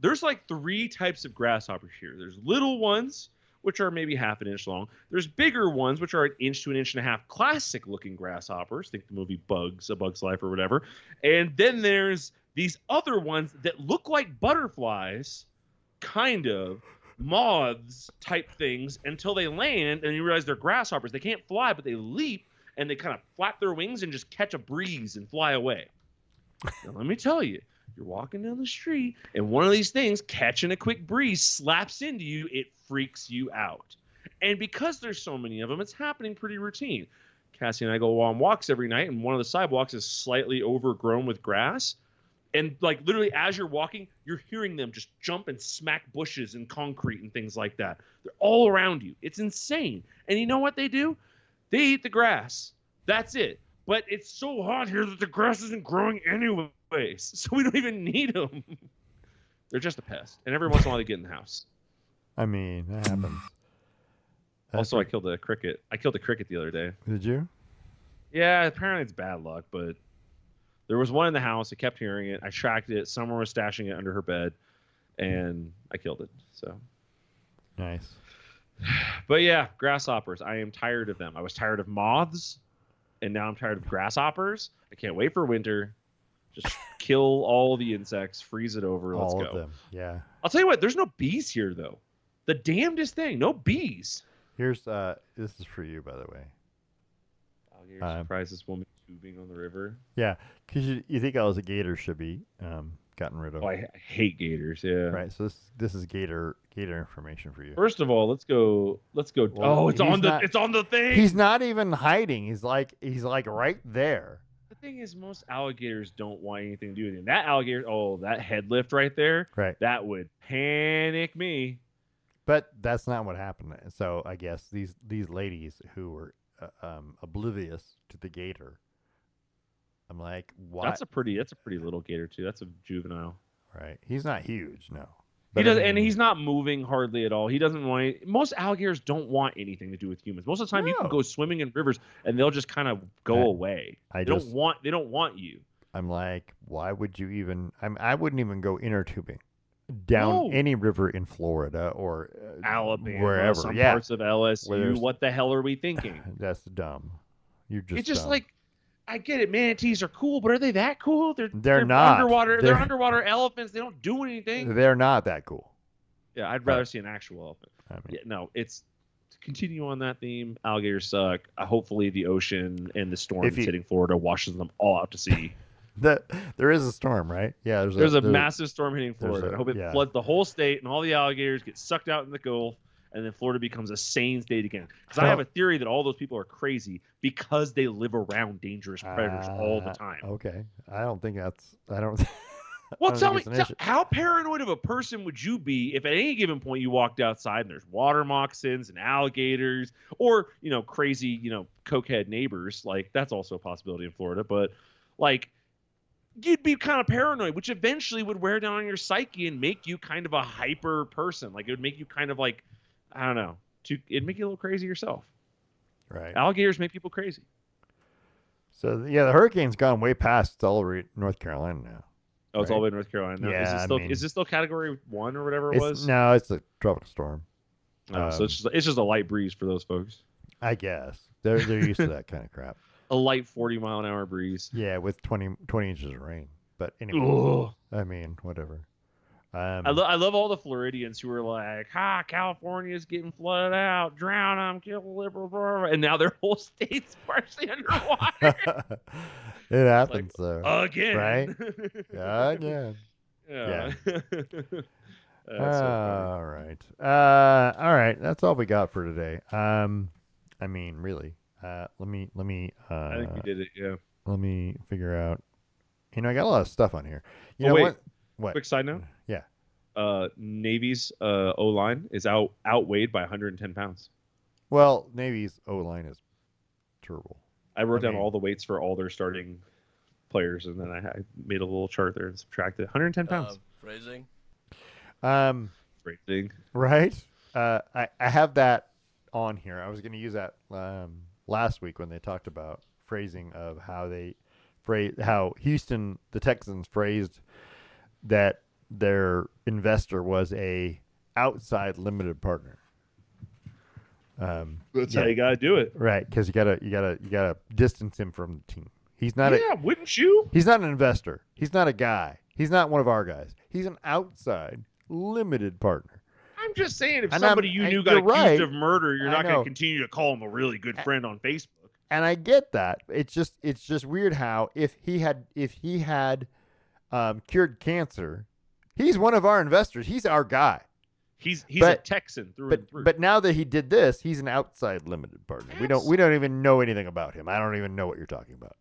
There's like 3 types of grasshoppers here. There's little ones, which are maybe 1/2 inch long. There's bigger ones, which are 1 inch to 1.5 inches, classic looking grasshoppers. Think the movie Bugs, A Bug's Life or whatever. And then there's these other ones that look like butterflies, kind of, moths type things until they land and you realize they're grasshoppers. They can't fly, but they leap and they kind of flap their wings and just catch a breeze and fly away. Now, let me tell you, you're walking down the street and one of these things catching a quick breeze slaps into you, it freaks you out. And because there's so many of them, it's happening pretty routine. Cassie and I go on walks every night and one of the sidewalks is slightly overgrown with grass. And like literally as you're walking, you're hearing them just jump and smack bushes and concrete and things like that. They're all around you. It's insane. And you know what they do? They eat the grass. That's it. But it's so hot here that the grass isn't growing anyways. So we don't even need them. They're just a pest. And every once in a while they get in the house. I mean, that happens. Also, I killed a cricket. I killed a cricket the other day. Did you? Yeah, apparently it's bad luck, but there was one in the house. I kept hearing it. I tracked it. Someone was stashing it under her bed. and I killed it. So Nice. but yeah, grasshoppers. I am tired of them. I was tired of moths, and now I'm tired of grasshoppers. I can't wait for winter. Just kill all the insects, freeze it over. Let's All go. of them. Yeah. I'll tell you what. There's no bees here though. The damnedest thing. No bees. Here's this is for you, by the way. Alligator surprised this woman tubing on the river. Yeah, because you think all the gators should be gotten rid of. Oh, I hate gators. Yeah. Right. So this is gator information for you. First of all, let's go. Well, oh, it's on the thing. He's not even hiding. He's like right there. The thing is, most alligators don't want anything to do with him. That alligator, that head lift right there, right? That would panic me. But that's not what happened. So I guess these ladies who were oblivious to the gator. I'm like, why? That's a pretty little gator too. That's a juvenile. Right. He's not huge, no. But and he's not moving hardly at all. He doesn't want. Most alligators don't want anything to do with humans. Most of the time, you can go swimming in rivers and they'll just kind of go away. They don't want you. I'm like, why would you even? I wouldn't even go inner tubing down any river in Florida or Alabama, wherever. Some parts of LSU. What the hell are we thinking? That's dumb. You're just. It's just dumb. like. I get it. Manatees are cool, but are they that cool? They're not underwater. They're underwater elephants. They don't do anything. They're not that cool. Yeah, I'd rather see an actual elephant. Yeah, no, it's to continue on that theme. Alligators suck. Hopefully, the ocean and the storm that's hitting Florida washes them all out to sea. There is a storm, right? Yeah, there's a massive storm hitting Florida. I hope it floods the whole state and all the alligators get sucked out in the Gulf. And then Florida becomes a sane state again. Because I have a theory that all those people are crazy because they live around dangerous predators all the time. Okay. I don't think that's... Well, tell me, how paranoid of a person would you be if at any given point you walked outside and there's water moccasins and alligators or, crazy, cokehead neighbors? Like, that's also a possibility in Florida. But, like, you'd be kind of paranoid, which eventually would wear down on your psyche and make you kind of a hyper person. Like, it would make you kind of like... I don't know. It'd make you a little crazy yourself. Right. Alligators make people crazy. So, yeah, the hurricane's gone way past. It's all over North Carolina now. Oh, it's all the way in North Carolina now? Yeah, is this still Category 1 or whatever it was? No, it's a tropical storm. Oh, so it's just a light breeze for those folks. I guess. They're used to that kind of crap. A light 40-mile-an-hour breeze. Yeah, with 20 inches of rain. But anyway, I mean, whatever. I love all the Floridians who are like, California's getting flooded out, drown them, kill the liberal, and now their whole state's partially underwater. It happens, though. Again. Right? Again. Yeah. All right. All right. That's all we got for today. I mean, really. Let me. I think we did it. Yeah. Let me figure out. I got a lot of stuff on here. Wait. What? Quick side note. Yeah. Navy's O-line is outweighed by 110 pounds. Well, Navy's O-line is terrible. I wrote down all the weights for all their starting players, and then I made a little chart there and subtracted 110 pounds. Phrasing. Phrasing. Right. I have that on here. I was going to use that last week when they talked about phrasing of how Houston, the Texans, phrased that their investor was a outside limited partner. That's how you gotta do it, right? Because you gotta distance him from the team. He's not. Yeah, wouldn't you? He's not an investor. He's not a guy. He's not one of our guys. He's an outside limited partner. I'm just saying, if somebody you knew got accused of murder, you're not going to continue to call him a really good friend on Facebook. And I get that. It's just weird how if he had cured cancer, he's one of our investors. He's our guy. He's a Texan through and through. But now that he did this, he's an outside limited partner. We don't even know anything about him. I don't even know what you're talking about.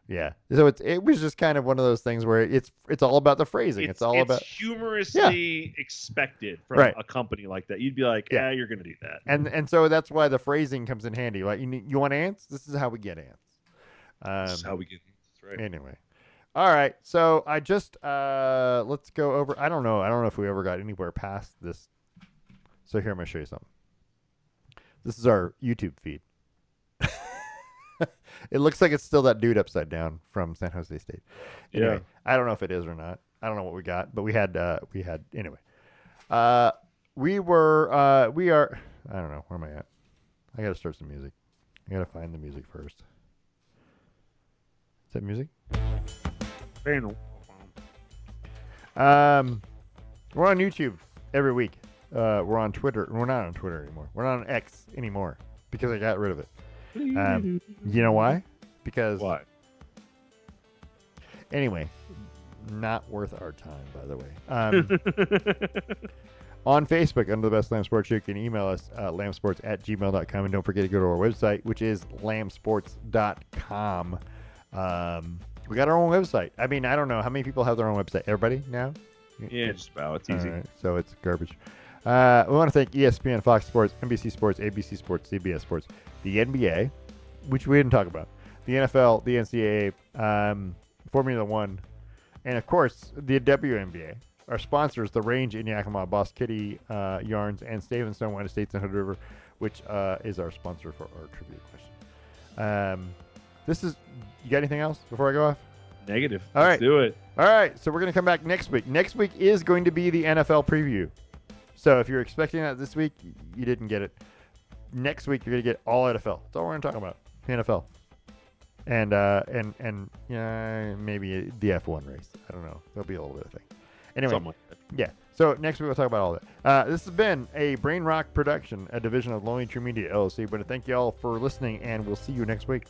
Yeah. So it was just kind of one of those things where it's all about the phrasing. It's about humorously expected from a company like that. You'd be like, yeah, you're going to do that. And so that's why the phrasing comes in handy. Like, you want ants? This is how we get ants. This is how we get ants. That's right. Anyway. All right. So I just let's go over. I don't know if we ever got anywhere past this. So here I'm going to show you something. This is our YouTube feed. It looks like it's still that dude upside down from San Jose State. Anyway, I don't know if it is or not. I don't know what we got, but we had anyway. We are. I don't know, where am I at? I gotta start some music. I gotta find the music first. Is that music? We're on YouTube every week. We're on Twitter. We're not on Twitter anymore. We're not on X anymore because I got rid of it. You know why? Because Why? Anyway, not worth our time, by the way. On Facebook, under the Best Lamb Sports, you can email us lambsports@gmail.com. And don't forget to go to our website, which is lambsports.com. We got our own website. I mean, I don't know. How many people have their own website? Everybody now? Yeah, just about. It's easy. All right, so it's garbage. We want to thank ESPN, Fox Sports, NBC Sports, ABC Sports, CBS Sports, the NBA, which we didn't talk about, the NFL, the NCAA, Formula One, and of course, the WNBA. Our sponsors, The Range in Yakima, Boss Kitty Yarns, and Stave & Stone, Wine Estates in Hood River, which is our sponsor for our trivia question. You got anything else before I go off? Negative. All Let's right. do it. All right, so we're going to come back next week. Next week is going to be the NFL preview. So if you're expecting that this week, you didn't get it. Next week, you're going to get all NFL. That's all we're going to talk about, the NFL. And maybe the F1 race. I don't know. There'll be a little bit of thing. Anyway, Somewhat. yeah. So next week we'll talk about all that. This has been a Brain Rock production, a division of Lonely True Media LLC. But thank you all for listening, and we'll see you next week.